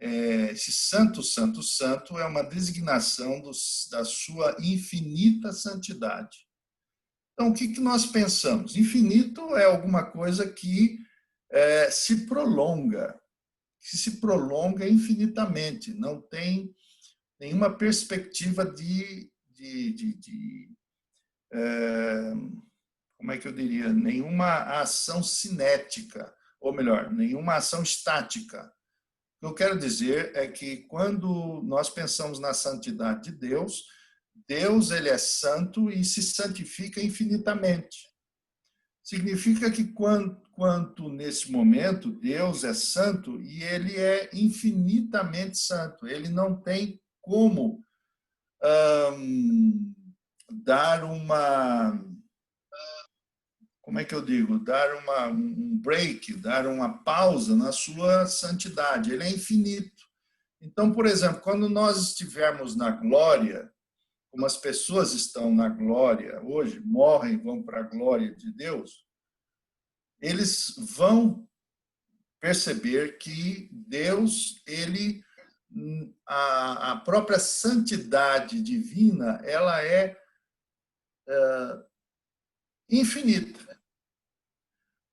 Esse Santo, Santo, Santo é uma designação da sua infinita santidade. Então, o que nós pensamos? Infinito é alguma coisa que se prolonga, infinitamente, não tem nenhuma perspectiva como é que eu diria? Nenhuma ação cinética, ou melhor, nenhuma ação estática. O que eu quero dizer é que quando nós pensamos na santidade de Deus, Deus ele é santo e se santifica infinitamente. Significa que quanto nesse momento Deus é santo e ele é infinitamente santo. Ele não tem como dar como é que eu digo? Dar um break, dar uma pausa na sua santidade. Ele é infinito. Então, por exemplo, quando nós estivermos na glória, como as pessoas estão na glória hoje, morrem e vão para a glória de Deus, eles vão perceber que Deus, a própria santidade divina, ela é infinita.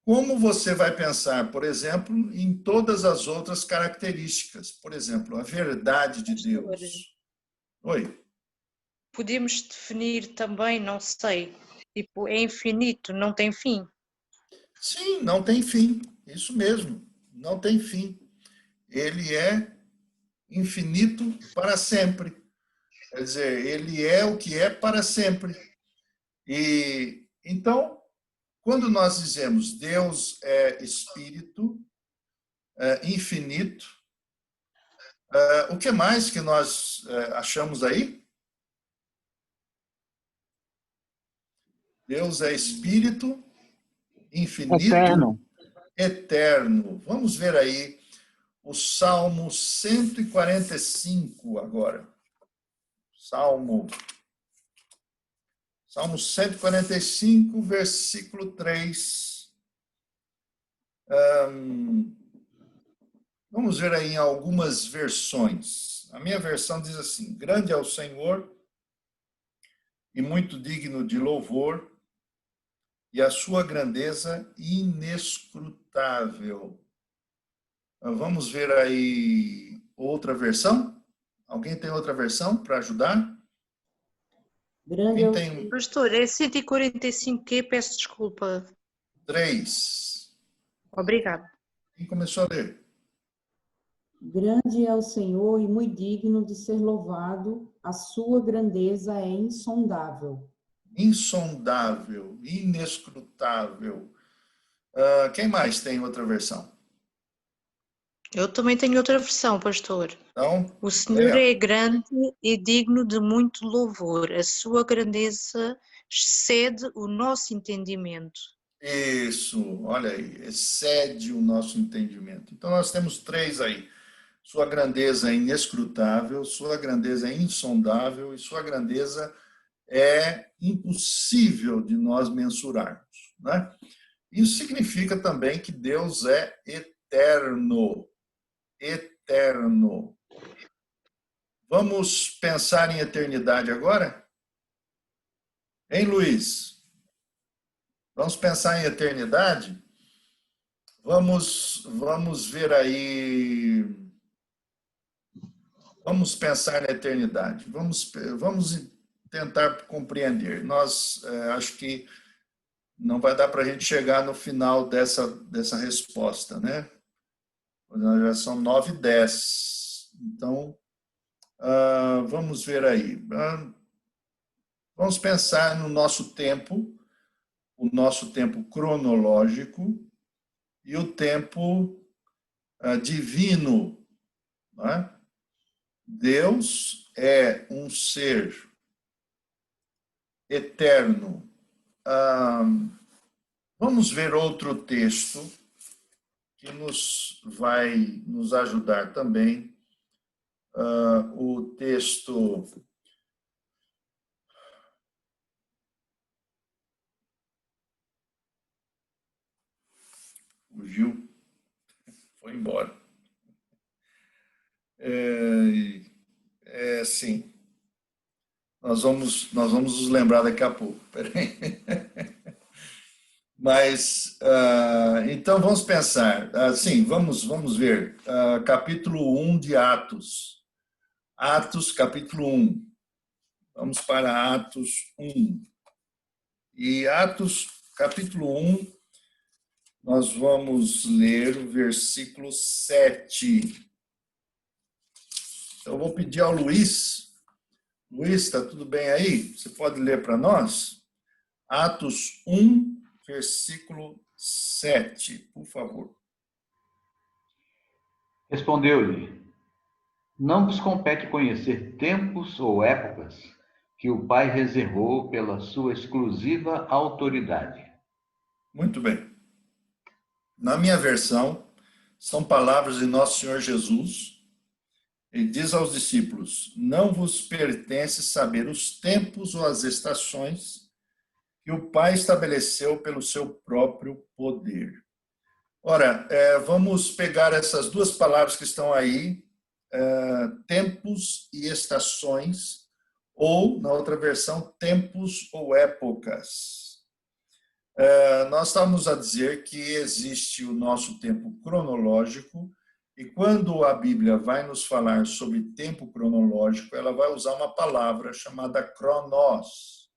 Como você vai pensar, por exemplo, em todas as outras características? Por exemplo, a verdade de Deus. Oi. Podemos definir também, não sei, tipo, é infinito, não tem fim. Sim, não tem fim. Isso mesmo, não tem fim. Ele é infinito para sempre. Quer dizer, ele é o que é para sempre. E então, quando nós dizemos Deus é espírito, é infinito, o que mais que nós achamos aí? Deus é espírito, infinito, eterno. Vamos ver aí o Salmo 145 agora. Salmo 145, versículo 3. Vamos ver aí em algumas versões. A minha versão diz assim: grande é o Senhor e muito digno de louvor, e a sua grandeza inescrutável. Vamos ver aí outra versão? Alguém tem outra versão para ajudar? Grande Quem é o tem Pastor, é 145 que peço desculpa. 3? Obrigada. Quem começou a ler? Grande é o Senhor e muito digno de ser louvado, a sua grandeza é insondável. Insondável, inescrutável. Quem mais tem outra versão? Eu também tenho outra versão, pastor. Então, O Senhor leia. é grande e digno de muito louvor. A sua grandeza excede o nosso entendimento. Isso, olha aí, excede o nosso entendimento. Então, nós temos 3 aí. Sua grandeza é inescrutável, sua grandeza é insondável e sua grandeza é impossível de nós mensurarmos, né? Isso significa também que Deus é eterno. Eterno. Vamos pensar em eternidade agora? Hein, Luiz? Vamos pensar em eternidade? Vamos ver aí. Vamos pensar na eternidade. Vamos tentar compreender. Nós, acho que não vai dar para a gente chegar no final dessa resposta, né? Já são 9h10. Então, vamos ver aí. Vamos pensar no nosso tempo, o nosso tempo cronológico e o tempo divino. Não é? Deus é um ser eterno. Vamos ver outro texto que vai nos ajudar também. O texto fugiu, foi embora. Sim. Nós vamos nos lembrar daqui a pouco. Peraí. Mas, então, vamos pensar. Sim, vamos ver. Capítulo 1 de Atos. Atos, capítulo 1. Vamos para Atos 1. E Atos, capítulo 1, nós vamos ler o versículo 7. Então, eu vou pedir ao Luiz. Luiz, está tudo bem aí? Você pode ler para nós? Atos 1, versículo 7, por favor. Respondeu-lhe: não vos compete conhecer tempos ou épocas que o Pai reservou pela sua exclusiva autoridade. Muito bem. Na minha versão, são palavras de Nosso Senhor Jesus. Ele diz aos discípulos: não vos pertence saber os tempos ou as estações que o Pai estabeleceu pelo seu próprio poder. Ora, vamos pegar essas duas palavras que estão aí, tempos e estações, ou, na outra versão, tempos ou épocas. Nós estamos a dizer que existe o nosso tempo cronológico, e quando a Bíblia vai nos falar sobre tempo cronológico, ela vai usar uma palavra chamada cronos,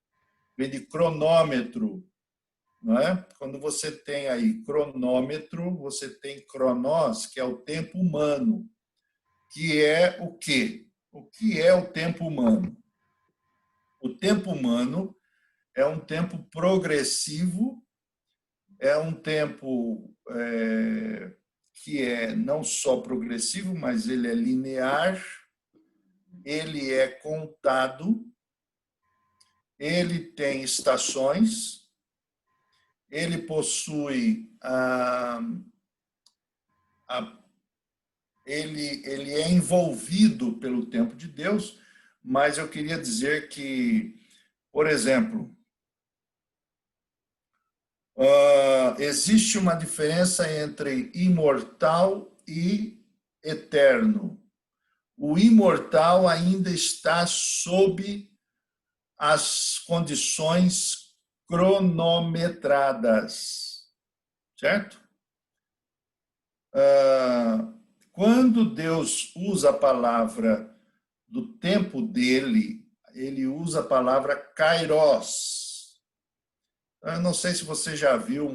vem de cronômetro, não é? Quando você tem aí cronômetro, você tem cronos, que é o tempo humano, que é o quê? O que é o tempo humano? O tempo humano é um tempo progressivo, é um tempo que é não só progressivo, mas ele é linear, ele é contado, ele tem estações, ele possui ele é envolvido pelo tempo de Deus, mas eu queria dizer que, por exemplo, existe uma diferença entre imortal e eterno. O imortal ainda está sob as condições cronometradas, certo? Quando Deus usa a palavra do tempo dele, ele usa a palavra kairos. Eu não sei se você já viu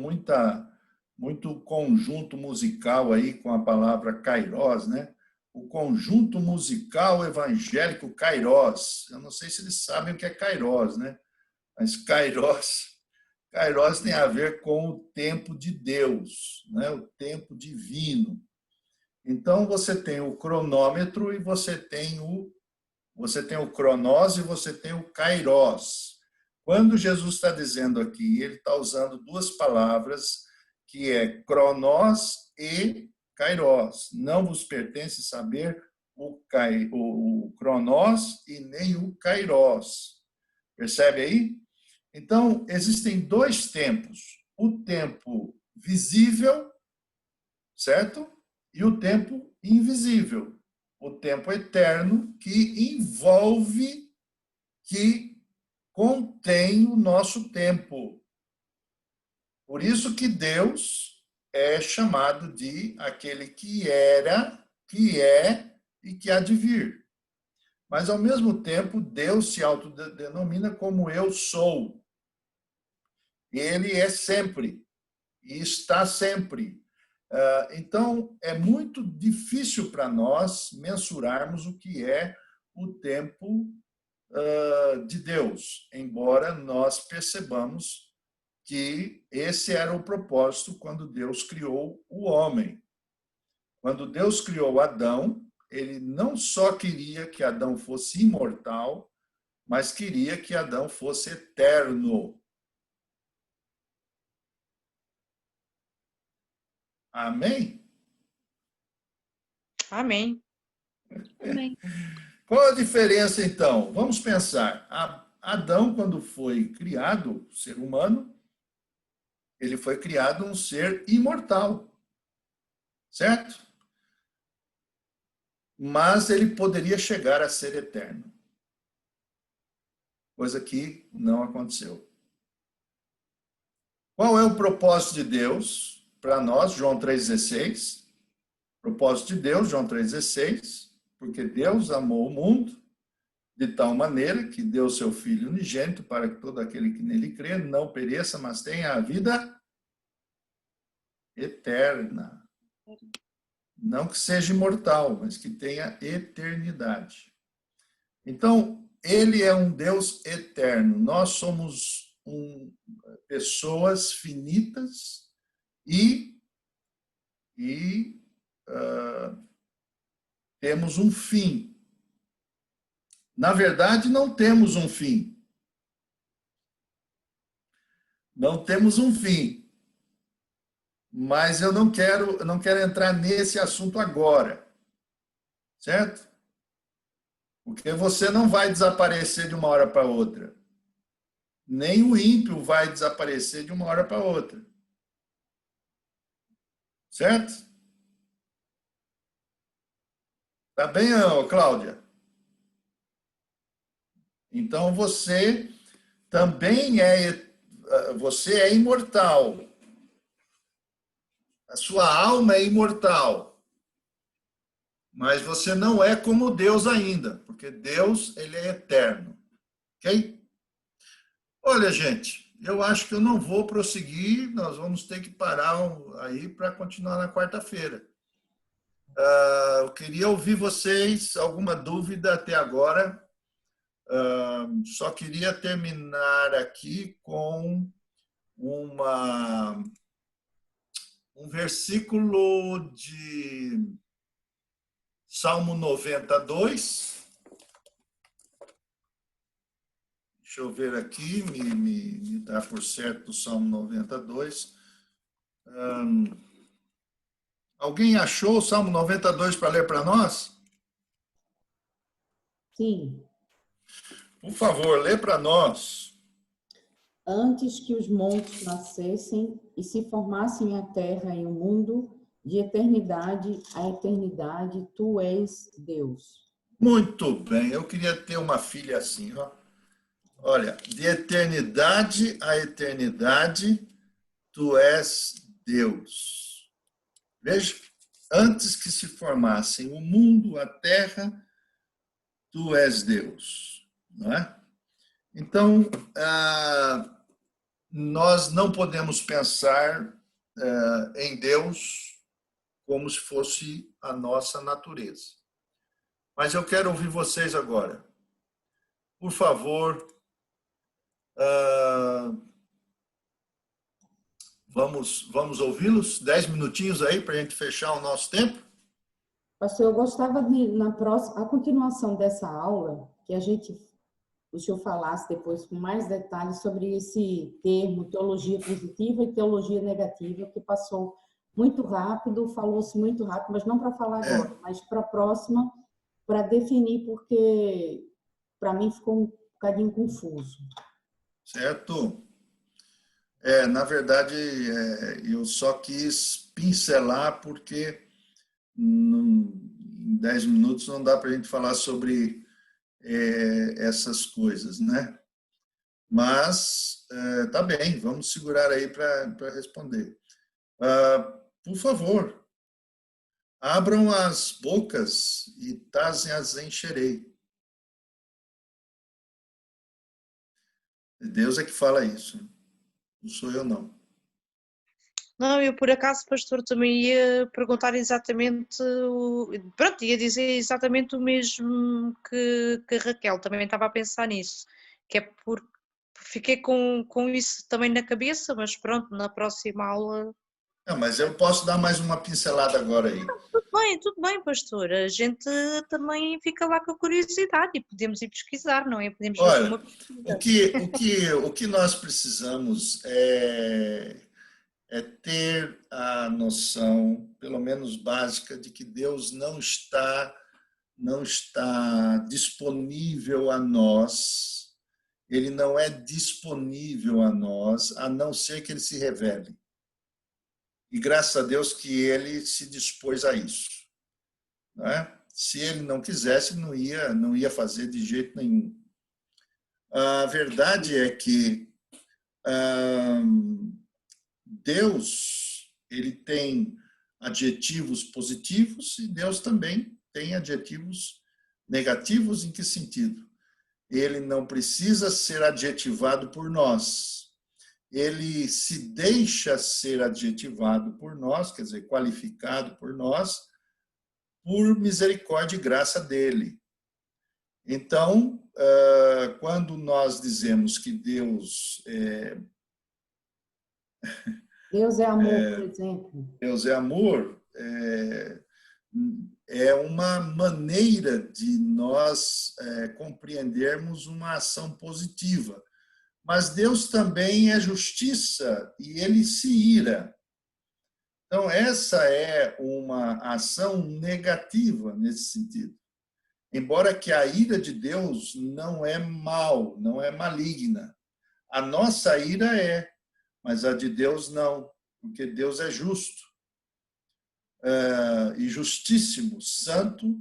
muito conjunto musical aí com a palavra kairos, né? O conjunto musical evangélico kairos. Eu não sei se eles sabem o que é kairos, né? Mas kairos tem a ver com o tempo de Deus, né? O tempo divino. Então, você tem o cronômetro e você tem o cronos e você tem o kairos. Quando Jesus está dizendo aqui, ele está usando duas palavras, que é cronos e kairos. Não vos pertence saber o cronos e nem o kairos. Percebe aí? Então, existem dois tempos. O tempo visível, certo? E o tempo invisível. O tempo eterno, que envolve, que contém o nosso tempo. Por isso que Deus é chamado de aquele que era, que é e que há de vir. Mas, ao mesmo tempo, Deus se autodenomina como eu sou. Ele é sempre e está sempre. Então, é muito difícil para nós mensurarmos o que é o tempo de Deus, embora nós percebamos que esse era o propósito quando Deus criou o homem. Quando Deus criou Adão, ele não só queria que Adão fosse imortal, mas queria que Adão fosse eterno. Amém? Amém. Amém. Qual a diferença, então? Vamos pensar. Adão, quando foi criado, ser humano, ele foi criado um ser imortal, certo? Mas ele poderia chegar a ser eterno. Coisa que não aconteceu. Qual é o propósito de Deus para nós? João 3,16. Propósito de Deus, João 3,16. Porque Deus amou o mundo de tal maneira que deu seu Filho unigênito para que todo aquele que nele crê não pereça, mas tenha a vida eterna. Não que seja imortal, mas que tenha eternidade. Então, ele é um Deus eterno. Nós somos pessoas finitas e temos um fim. Na verdade, não temos um fim. Não temos um fim. Mas eu não quero entrar nesse assunto agora. Certo? Porque você não vai desaparecer de uma hora para outra. Nem o ímpio vai desaparecer de uma hora para outra. Certo? Tá bem, Cláudia? Então você também você é imortal. A sua alma é imortal. Mas você não é como Deus ainda, porque Deus, ele é eterno. OK? Olha, gente, eu acho que eu não vou prosseguir, nós vamos ter que parar aí para continuar na quarta-feira. Eu queria ouvir vocês, alguma dúvida até agora? Só queria terminar aqui com um versículo de Salmo 92. Deixa eu ver aqui, me dá por certo o Salmo 92. Alguém achou o Salmo 92 para ler para nós? Sim. Por favor, lê para nós. Antes que os montes nascessem e se formassem a terra e o mundo, de eternidade a eternidade, tu és Deus. Muito bem, eu queria ter uma filha assim, ó. Olha, de eternidade a eternidade, tu és Deus. Veja, antes que se formassem o mundo, a terra, tu és Deus, não é? Então, nós não podemos pensar em Deus como se fosse a nossa natureza. Mas eu quero ouvir vocês agora. Por favor, vamos ouvi-los? 10 minutinhos aí para a gente fechar o nosso tempo? Pastor, eu gostava de, a continuação dessa aula, que o senhor falasse depois com mais detalhes sobre esse termo, teologia positiva e teologia negativa, que passou muito rápido, falou-se muito rápido, mas não para falar agora, mas para a próxima, para definir, porque para mim ficou um bocadinho confuso. Certo? Na verdade, eu só quis pincelar, porque em 10 minutos não dá para a gente falar sobre essas coisas, né? Mas, tá bem, vamos segurar aí para responder. Por favor, abram as bocas e as encherei. Deus é que fala isso. Não sou eu, não. Não, eu por acaso, pastor, também ia perguntar exatamente, pronto, ia dizer exatamente o mesmo que a Raquel, também estava a pensar nisso, que é porque fiquei com isso também na cabeça, mas pronto, na próxima aula... Não, mas eu posso dar mais uma pincelada agora aí. Tudo bem, pastor, a gente também fica lá com a curiosidade e podemos ir pesquisar, não é? Podemos fazer Olha, uma pesquisa. o que nós precisamos é ter a noção, pelo menos básica, de que Deus não está disponível a nós, ele não é disponível a nós, a não ser que ele se revele. E graças a Deus que ele se dispôs a isso. Não é? Se ele não quisesse, não ia fazer de jeito nenhum. A verdade é que Deus, ele tem adjetivos positivos e Deus também tem adjetivos negativos. Em que sentido? Ele não precisa ser adjetivado por nós. Ele se deixa ser adjetivado por nós, quer dizer, qualificado por nós, por misericórdia e graça dele. Então, quando nós dizemos que Deus Deus é amor, por exemplo. Deus é amor, é uma maneira de nós compreendermos uma ação positiva. Mas Deus também é justiça e ele se ira. Então, essa é uma ação negativa nesse sentido. Embora que a ira de Deus não é mal, não é maligna. A nossa ira é, mas a de Deus não, porque Deus é justo. e justíssimo, santo,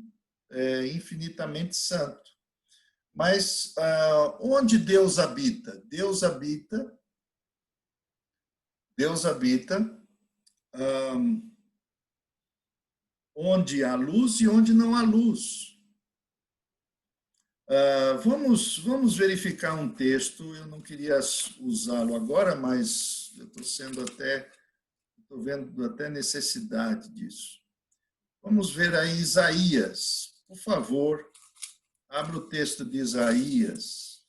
infinitamente santo. Mas onde Deus habita? Deus habita onde há luz e onde não há luz. Vamos verificar um texto. Eu não queria usá-lo agora, mas eu estou vendo até necessidade disso. Vamos ver aí Isaías. Por favor, abra o texto de Isaías.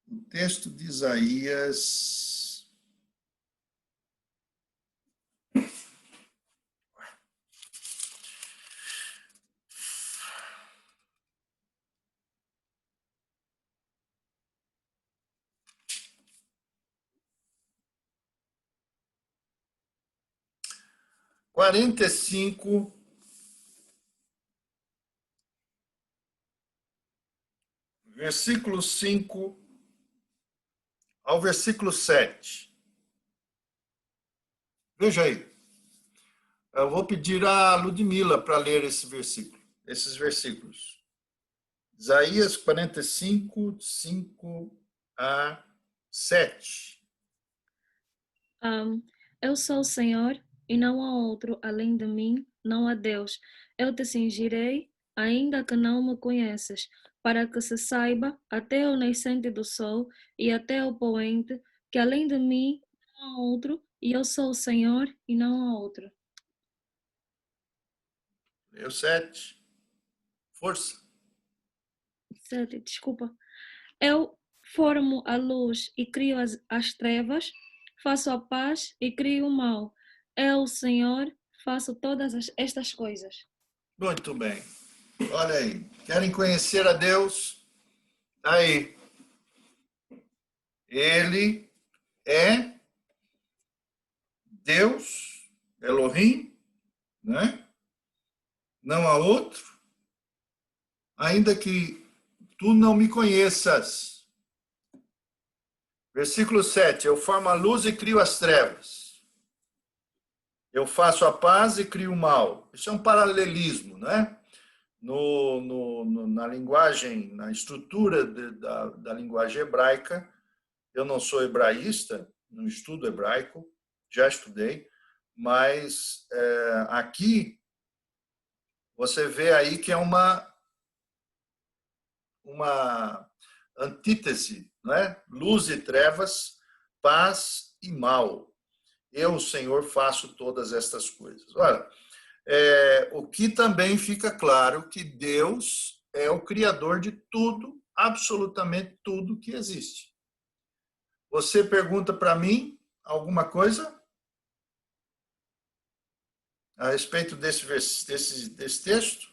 O texto de Isaías. Quarenta e cinco, versículo 5 ao versículo 7. Veja aí. Eu vou pedir a Ludmila para ler esses versículos. Isaías 45, 5 a 7. Eu sou o Senhor e não há outro além de mim, não há Deus. Eu te cingirei, ainda que não me conheças, para que se saiba até o nascente do sol e até o poente, que além de mim não há outro, e eu sou o Senhor e não há outro. Leu 7. Força. 7, desculpa. Eu formo a luz e crio as trevas, faço a paz e crio o mal. Eu, Senhor, faço todas estas coisas. Muito bem. Olha aí. Querem conhecer a Deus? Aí. Ele é Deus, Elohim, né? Não há outro. Ainda que tu não me conheças. Versículo 7. Eu formo a luz e crio as trevas. Eu faço a paz e crio o mal. Isso é um paralelismo, né? Na linguagem, na estrutura da linguagem hebraica, eu não sou hebraísta, não estudo hebraico, já estudei, mas aqui você vê aí que é uma antítese, né? Luz e trevas, paz e mal. Eu, Senhor, faço todas estas coisas. Olha, o que também fica claro que Deus é o criador de tudo, absolutamente tudo que existe. Você pergunta para mim alguma coisa a respeito desse texto?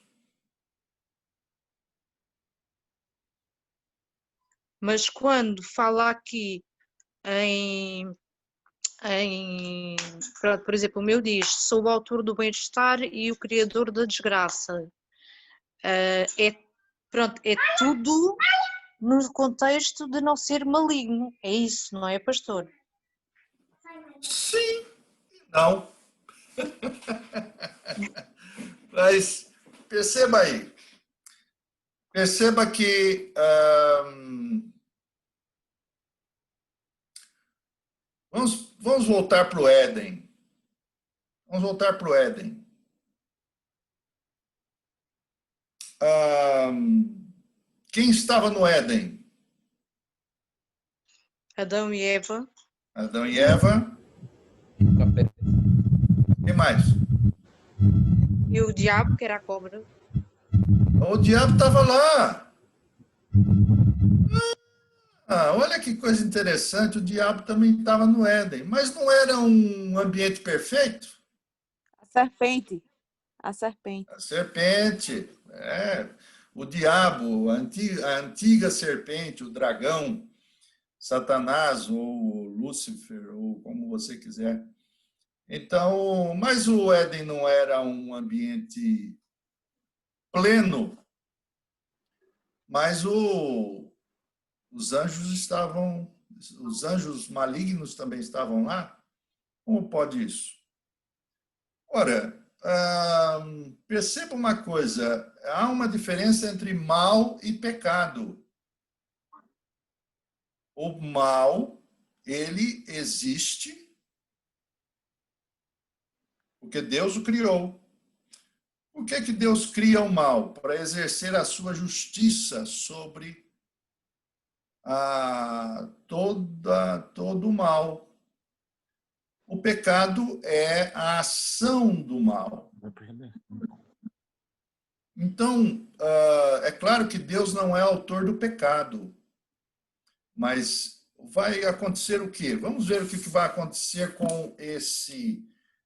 Mas quando fala aqui pronto, por exemplo, o meu diz, sou o autor do bem-estar e o criador da desgraça. Pronto, é tudo no contexto de não ser maligno. É isso, não é, pastor? Sim, não. Mas perceba aí. Perceba que vamos voltar para o Éden. Vamos voltar para o Éden. Quem estava no Éden? Adão e Eva. Adão e Eva. Quem mais? E o diabo, que era a cobra. O diabo estava lá. Olha que coisa interessante, o diabo também estava no Éden. Mas não era um ambiente perfeito? A serpente. A serpente, o diabo, a antiga serpente, o dragão, Satanás ou Lúcifer, ou como você quiser. Então, mas o Éden não era um ambiente pleno, mas os anjos estavam Os anjos malignos também estavam lá? Como pode isso? Ora, perceba uma coisa, há uma diferença entre mal e pecado. O mal, ele existe porque Deus o criou. Por que Deus cria o mal? Para exercer a sua justiça sobre todo o mal. O pecado é a ação do mal. Então, é claro que Deus não é autor do pecado, mas vai acontecer o quê? Vamos ver o que vai acontecer com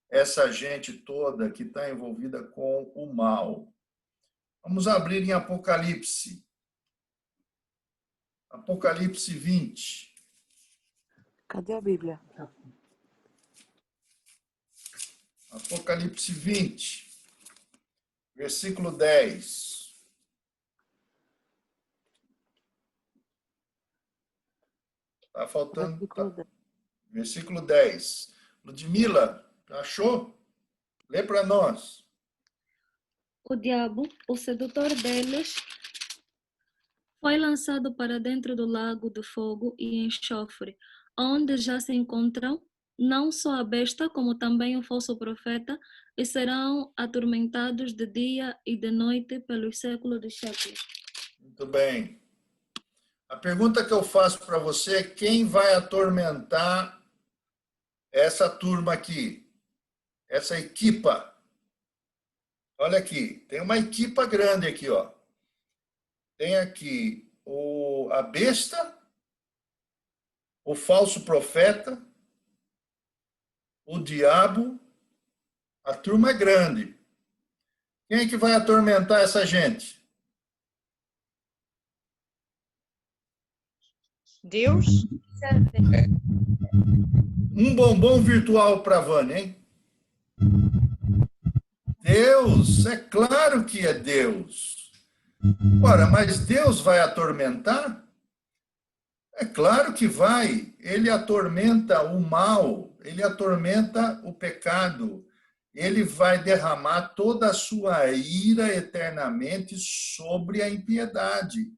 essa gente toda que está envolvida com o mal. Vamos abrir em Apocalipse. Apocalipse 20. Cadê a Bíblia? Apocalipse 20, versículo 10. Está faltando. Versículo 10. Ludmila, achou? Lê para nós. O diabo, o sedutor deles, foi lançado para dentro do lago de fogo e enxofre, onde já se encontram não só a besta, como também o falso profeta, e serão atormentados de dia e de noite pelos séculos dos séculos. Muito bem. A pergunta que eu faço para você é quem vai atormentar essa turma aqui? Essa equipa. Olha aqui, tem uma equipa grande aqui, ó. Tem aqui a besta, o falso profeta, o diabo, a turma é grande. Quem é que vai atormentar essa gente? Deus? Um bombom virtual para a Vânia, hein? Deus, é claro que é Deus. Ora, mas Deus vai atormentar? É claro que vai. Ele atormenta o mal, ele atormenta o pecado. Ele vai derramar toda a sua ira eternamente sobre a impiedade.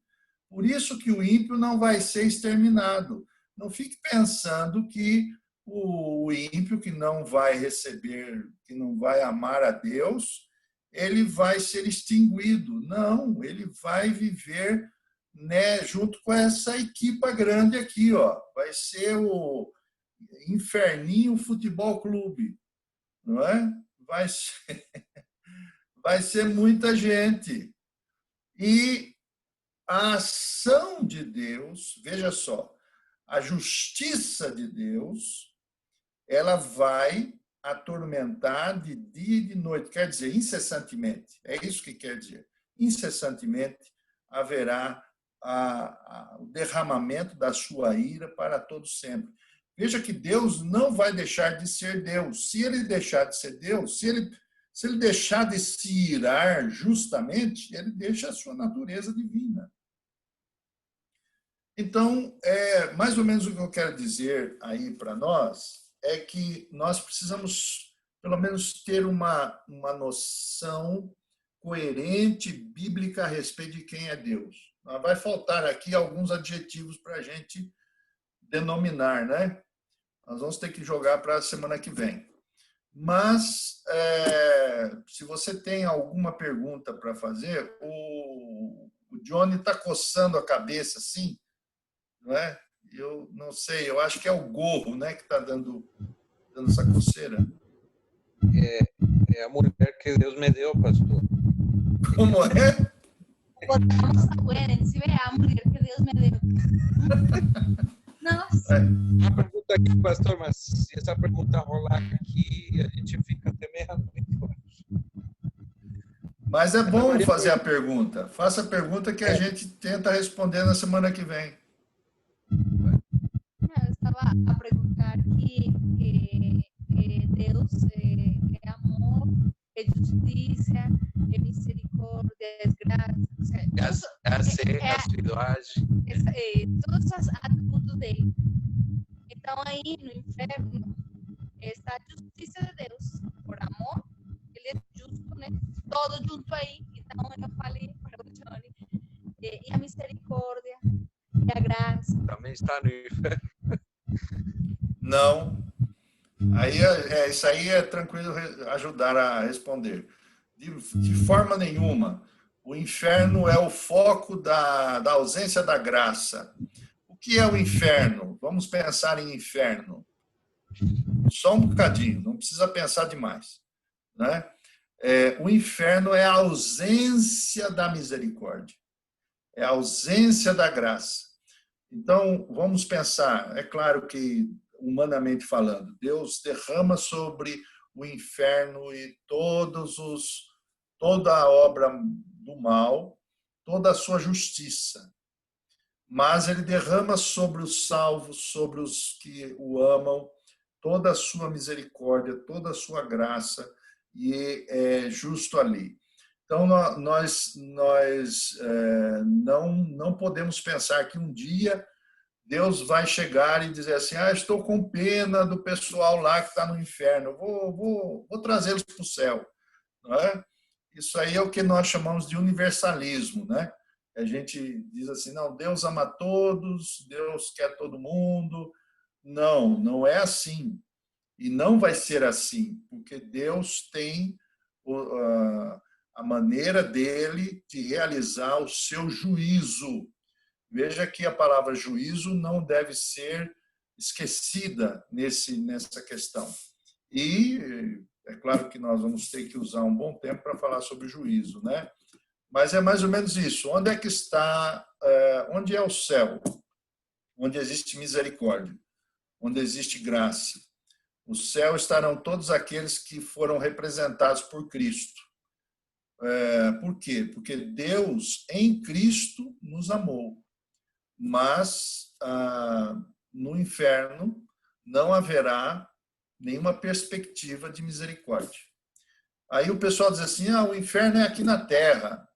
Por isso que o ímpio não vai ser exterminado. Não fique pensando que o ímpio que não vai receber, que não vai amar a Deus, ele vai ser extinguido. Não, ele vai viver, né, junto com essa equipa grande aqui, ó. Vai ser o Inferninho Futebol Clube, não é? Vai ser muita gente. E a ação de Deus, veja só, a justiça de Deus, ela vai atormentar de dia e de noite, quer dizer, incessantemente. É isso que quer dizer. Incessantemente haverá o derramamento da sua ira para todo sempre. Veja que Deus não vai deixar de ser Deus. Se ele deixar de ser Deus, se ele deixar de se irar justamente, ele deixa a sua natureza divina. Então, mais ou menos o que eu quero dizer aí para nós é que nós precisamos, pelo menos, ter uma noção coerente, bíblica, a respeito de quem é Deus. Vai faltar aqui alguns adjetivos para a gente denominar, né? Nós vamos ter que jogar para a semana que vem. Mas, se você tem alguma pergunta para fazer, o Johnny está coçando a cabeça assim, não é? Eu não sei, eu acho que é o gorro, né, que está dando essa coceira. É a mulher que Deus me deu, pastor. Como é? Botamos a Gwen, se vê a mulher que Deus me deu. Nossa. Uma pergunta aqui, pastor, mas se essa pergunta rolar aqui, a gente fica até meia-noite. Mas é bom fazer a pergunta. Faça a pergunta que a gente tenta responder na semana que vem. Eu estava a perguntar que Deus é amor, é justiça, é misericórdia. misericórdia, graça, Assiduidade. todos os atributos dele. Então aí no inferno está a justiça de Deus, por amor, ele é justo, né? Todo junto aí. Então eu falei para o Johnny, e a misericórdia, e a graça. Também está no inferno. Não. Aí isso aí é tranquilo ajudar a responder. De forma nenhuma. O inferno é o foco da ausência da graça. O que é o inferno? Vamos pensar em inferno. Só um bocadinho, não precisa pensar demais, né? O inferno é a ausência da misericórdia, é a ausência da graça. Então, vamos pensar, é claro que, humanamente falando, Deus derrama sobre o inferno e toda a obra do mal, toda a sua justiça. Mas ele derrama sobre os salvos, sobre os que o amam, toda a sua misericórdia, toda a sua graça, e é justo ali. Então, nós não podemos pensar que um dia Deus vai chegar e dizer assim, estou com pena do pessoal lá que está no inferno, vou trazê-los para o céu. Não é? Isso aí é o que nós chamamos de universalismo, né? A gente diz assim, não, Deus ama todos, Deus quer todo mundo. Não, não é assim. E não vai ser assim, porque Deus tem a maneira dele de realizar o seu juízo. Veja que a palavra juízo não deve ser esquecida nessa questão. E é claro que nós vamos ter que usar um bom tempo para falar sobre juízo, né? Mas é mais ou menos isso. Onde é que está, onde é o céu? Onde existe misericórdia, onde existe graça. No céu estarão todos aqueles que foram representados por Cristo. Por quê? Porque Deus, em Cristo, nos amou. Mas no inferno não haverá nenhuma perspectiva de misericórdia. Aí o pessoal diz assim, o inferno é aqui na terra.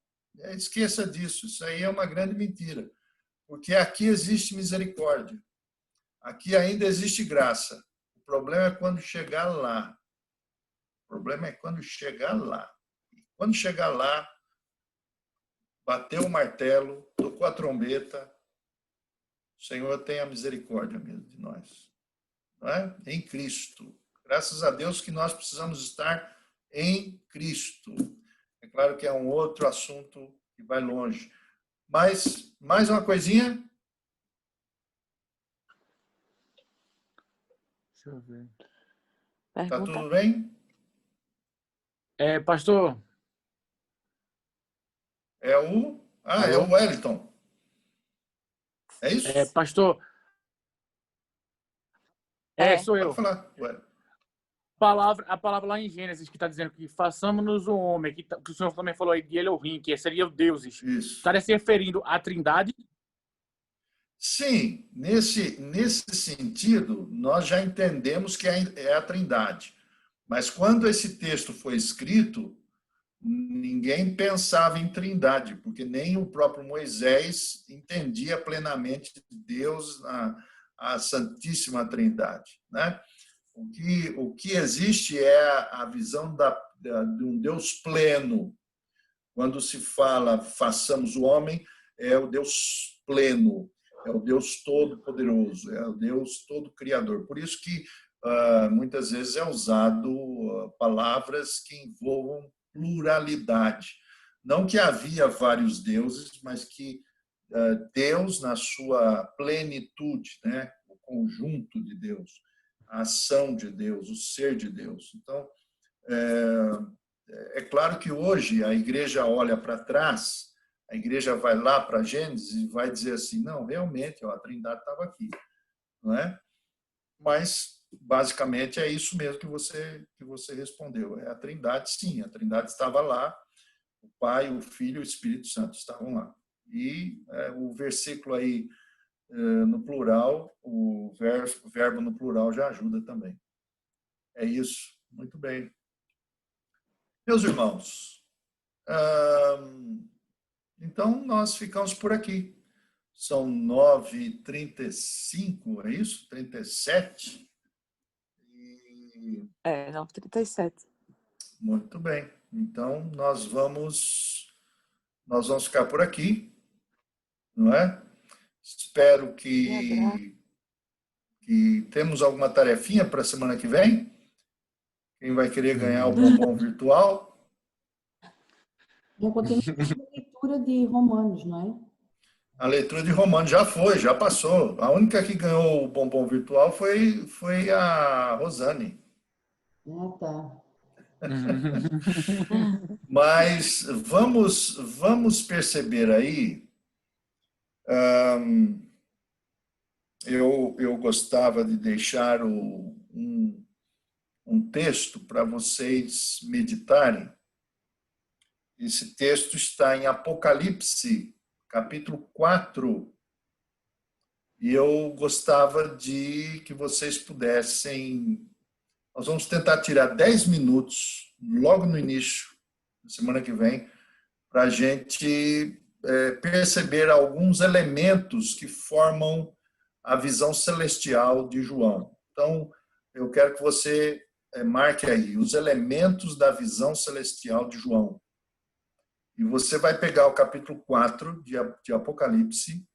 Esqueça disso, isso aí é uma grande mentira. Porque aqui existe misericórdia. Aqui ainda existe graça. O problema é quando chegar lá. O problema é quando chegar lá. E quando chegar lá, bateu o martelo, tocou a trombeta, o Senhor tenha misericórdia mesmo de nós. Não é? Em Cristo. Graças a Deus que nós precisamos estar em Cristo. É claro que é um outro assunto que vai longe. Mas, mais uma coisinha? Deixa eu ver. Tá tudo bem? Pastor. É o Wellington. É isso? Pastor. Sou eu. Pode falar. A palavra lá em Gênesis que está dizendo que façamos-nos o homem, que o Senhor também falou aí de Elohim, que seria o deuses. Isso. Estaria se referindo à Trindade? Sim, nesse sentido, nós já entendemos que é a Trindade. Mas quando esse texto foi escrito, ninguém pensava em Trindade, porque nem o próprio Moisés entendia plenamente Deus, a Santíssima Trindade, né? O que existe é a visão de um Deus pleno. Quando se fala façamos o homem, é o Deus pleno, é o Deus todo-poderoso, é o Deus todo-criador. Por isso que muitas vezes é usado palavras que envolvam pluralidade. Não que havia vários deuses, mas que Deus, na sua plenitude, né? O conjunto de Deus, a ação de Deus, o ser de Deus. Então, é claro que hoje a igreja olha para trás, a igreja vai lá para Gênesis e vai dizer assim, não, realmente, a Trindade estava aqui, não é? Mas, basicamente, é isso mesmo que você respondeu. É a Trindade, sim, a Trindade estava lá, o Pai, o Filho e o Espírito Santo estavam lá. E o versículo aí, no plural, o verbo no plural já ajuda também. É isso. Muito bem. Meus irmãos, Então, nós ficamos por aqui. São 9h35, é isso? 37? É, 9h37. Muito bem. Então, nós vamos ficar por aqui, não é? Espero que temos alguma tarefinha para a semana que vem. Quem vai querer ganhar o bombom virtual? Já continuo com a leitura de Romanos, não é? A leitura de Romanos já passou. A única que ganhou o bombom virtual foi a Rosane. Ah, tá. Mas vamos perceber aí. Eu gostava de deixar um texto para vocês meditarem. Esse texto está em Apocalipse, capítulo 4. E eu gostava de que vocês pudessem... Nós vamos tentar tirar 10 minutos, logo no início, na semana que vem, para a gente perceber alguns elementos que formam a visão celestial de João. Então, eu quero que você marque aí os elementos da visão celestial de João. E você vai pegar o capítulo 4 de Apocalipse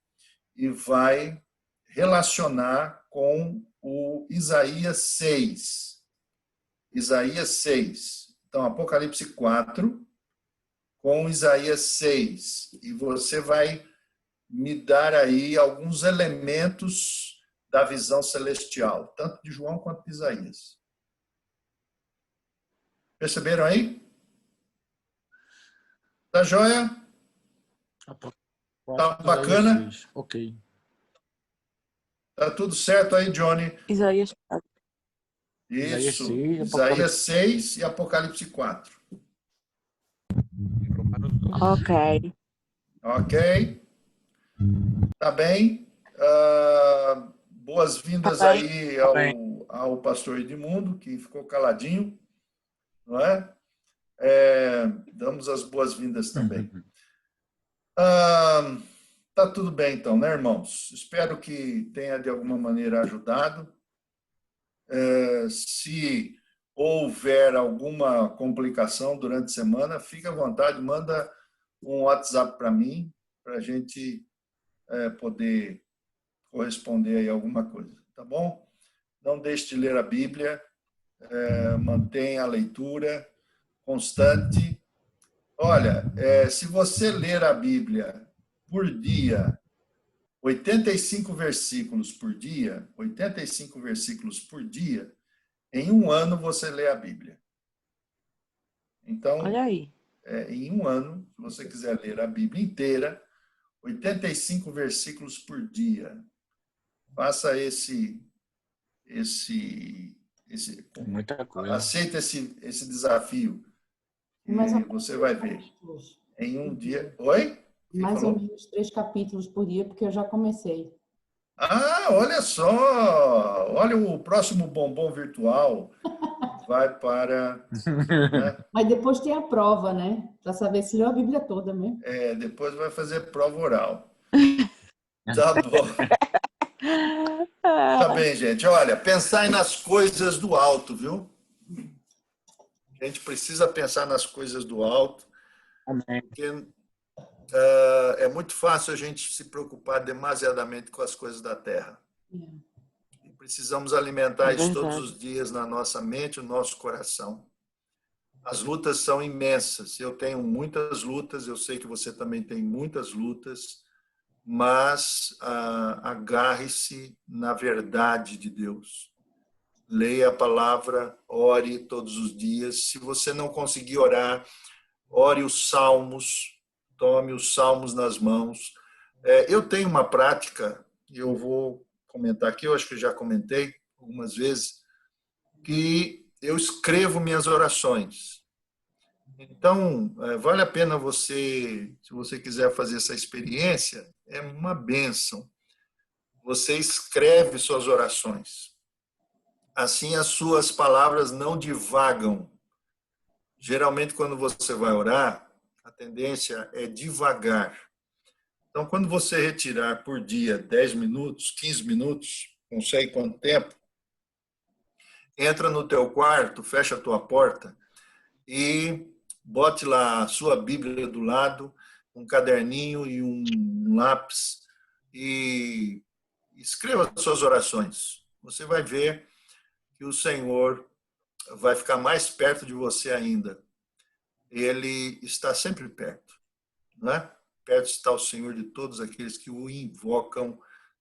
e vai relacionar com o Isaías 6. Isaías 6. Então, Apocalipse 4 com Isaías 6. E você vai me dar aí alguns elementos da visão celestial, tanto de João quanto de Isaías. Perceberam aí? Tá joia? Tá bacana? Ok. Tá tudo certo aí, Johnny? Isaías 4. Isso. Isaías 6 e Apocalipse 4. Ok. Ok. Tá bem. Boas-vindas Tá bem. aí ao pastor Edmundo, que ficou caladinho, não é? Damos as boas-vindas também. Tá tudo bem, então, né, irmãos? Espero que tenha, de alguma maneira, ajudado. Se houver alguma complicação durante a semana, fique à vontade, manda um WhatsApp para mim, para a gente poder corresponder aí a alguma coisa, tá bom? Não deixe de ler a Bíblia, mantenha a leitura constante. Olha, se você ler a Bíblia por dia, 85 versículos por dia, em um ano você lê a Bíblia. Então, Olha aí. em um ano, se você quiser ler a Bíblia inteira, 85 versículos por dia. Faça Muita coisa. aceita esse desafio. Mais ou E você vai ver. capítulos. Em um dia... Oi? Quem Mais falou? ou menos 3 capítulos por dia, porque eu já comecei. Olha só! Olha o próximo bombom virtual. Vai para... né? Mas depois tem a prova, né? Para saber se leu a Bíblia toda mesmo. Depois vai fazer prova oral. Tá bom. Tá bem, gente. Olha, pensai nas coisas do alto, viu? A gente precisa pensar nas coisas do alto. Amém. Porque é muito fácil a gente se preocupar demasiadamente com as coisas da terra. E precisamos alimentar isso todos os dias na nossa mente, no nosso coração. As lutas são imensas. Eu tenho muitas lutas, eu sei que você também tem muitas lutas, mas agarre-se na verdade de Deus. Leia a palavra, ore todos os dias. Se você não conseguir orar, ore os salmos, tome os salmos nas mãos. Eu tenho uma prática, eu vou comentar aqui, eu acho que já comentei algumas vezes, que eu escrevo minhas orações. Então, vale a pena você, se você quiser fazer essa experiência, é uma bênção. Você escreve suas orações. Assim, as suas palavras não divagam. Geralmente, quando você vai orar, a tendência é devagar. Então, quando você retirar por dia 10 minutos, 15 minutos, não sei quanto tempo, entra no teu quarto, fecha a tua porta e bote lá a sua Bíblia do lado, um caderninho e um lápis e escreva as suas orações. Você vai ver que o Senhor vai ficar mais perto de você ainda. Ele está sempre perto, não é? Perto está o Senhor de todos aqueles que o invocam,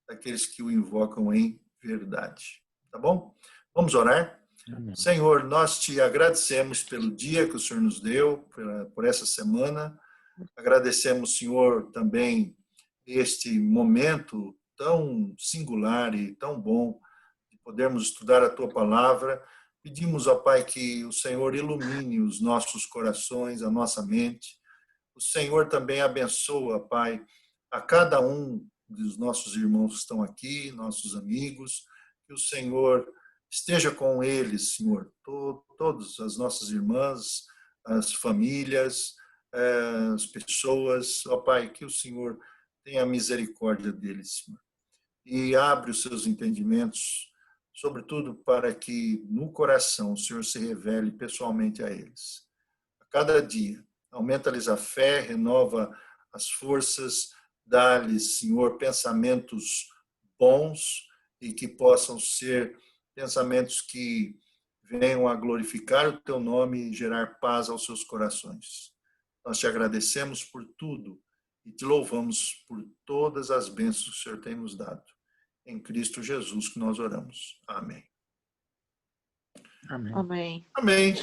daqueles que o invocam em verdade. Tá bom? Vamos orar? Amém. Senhor, nós te agradecemos pelo dia que o Senhor nos deu, por essa semana. Agradecemos, Senhor, também este momento tão singular e tão bom de podermos estudar a tua palavra. Pedimos, ó Pai, que o Senhor ilumine os nossos corações, a nossa mente. O Senhor também abençoa, Pai, a cada um dos nossos irmãos que estão aqui, nossos amigos, que o Senhor esteja com eles, Senhor, todas as nossas irmãs, as famílias, as pessoas, ó Pai, que o Senhor tenha misericórdia deles, Senhor, e abre os seus entendimentos, sobretudo para que no coração o Senhor se revele pessoalmente a eles. A cada dia, aumenta-lhes a fé, renova as forças, dá-lhes, Senhor, pensamentos bons e que possam ser pensamentos que venham a glorificar o teu nome e gerar paz aos seus corações. Nós te agradecemos por tudo e te louvamos por todas as bênçãos que o Senhor tem nos dado. Em Cristo Jesus que nós oramos. Amém. Amém. Amém. Amém.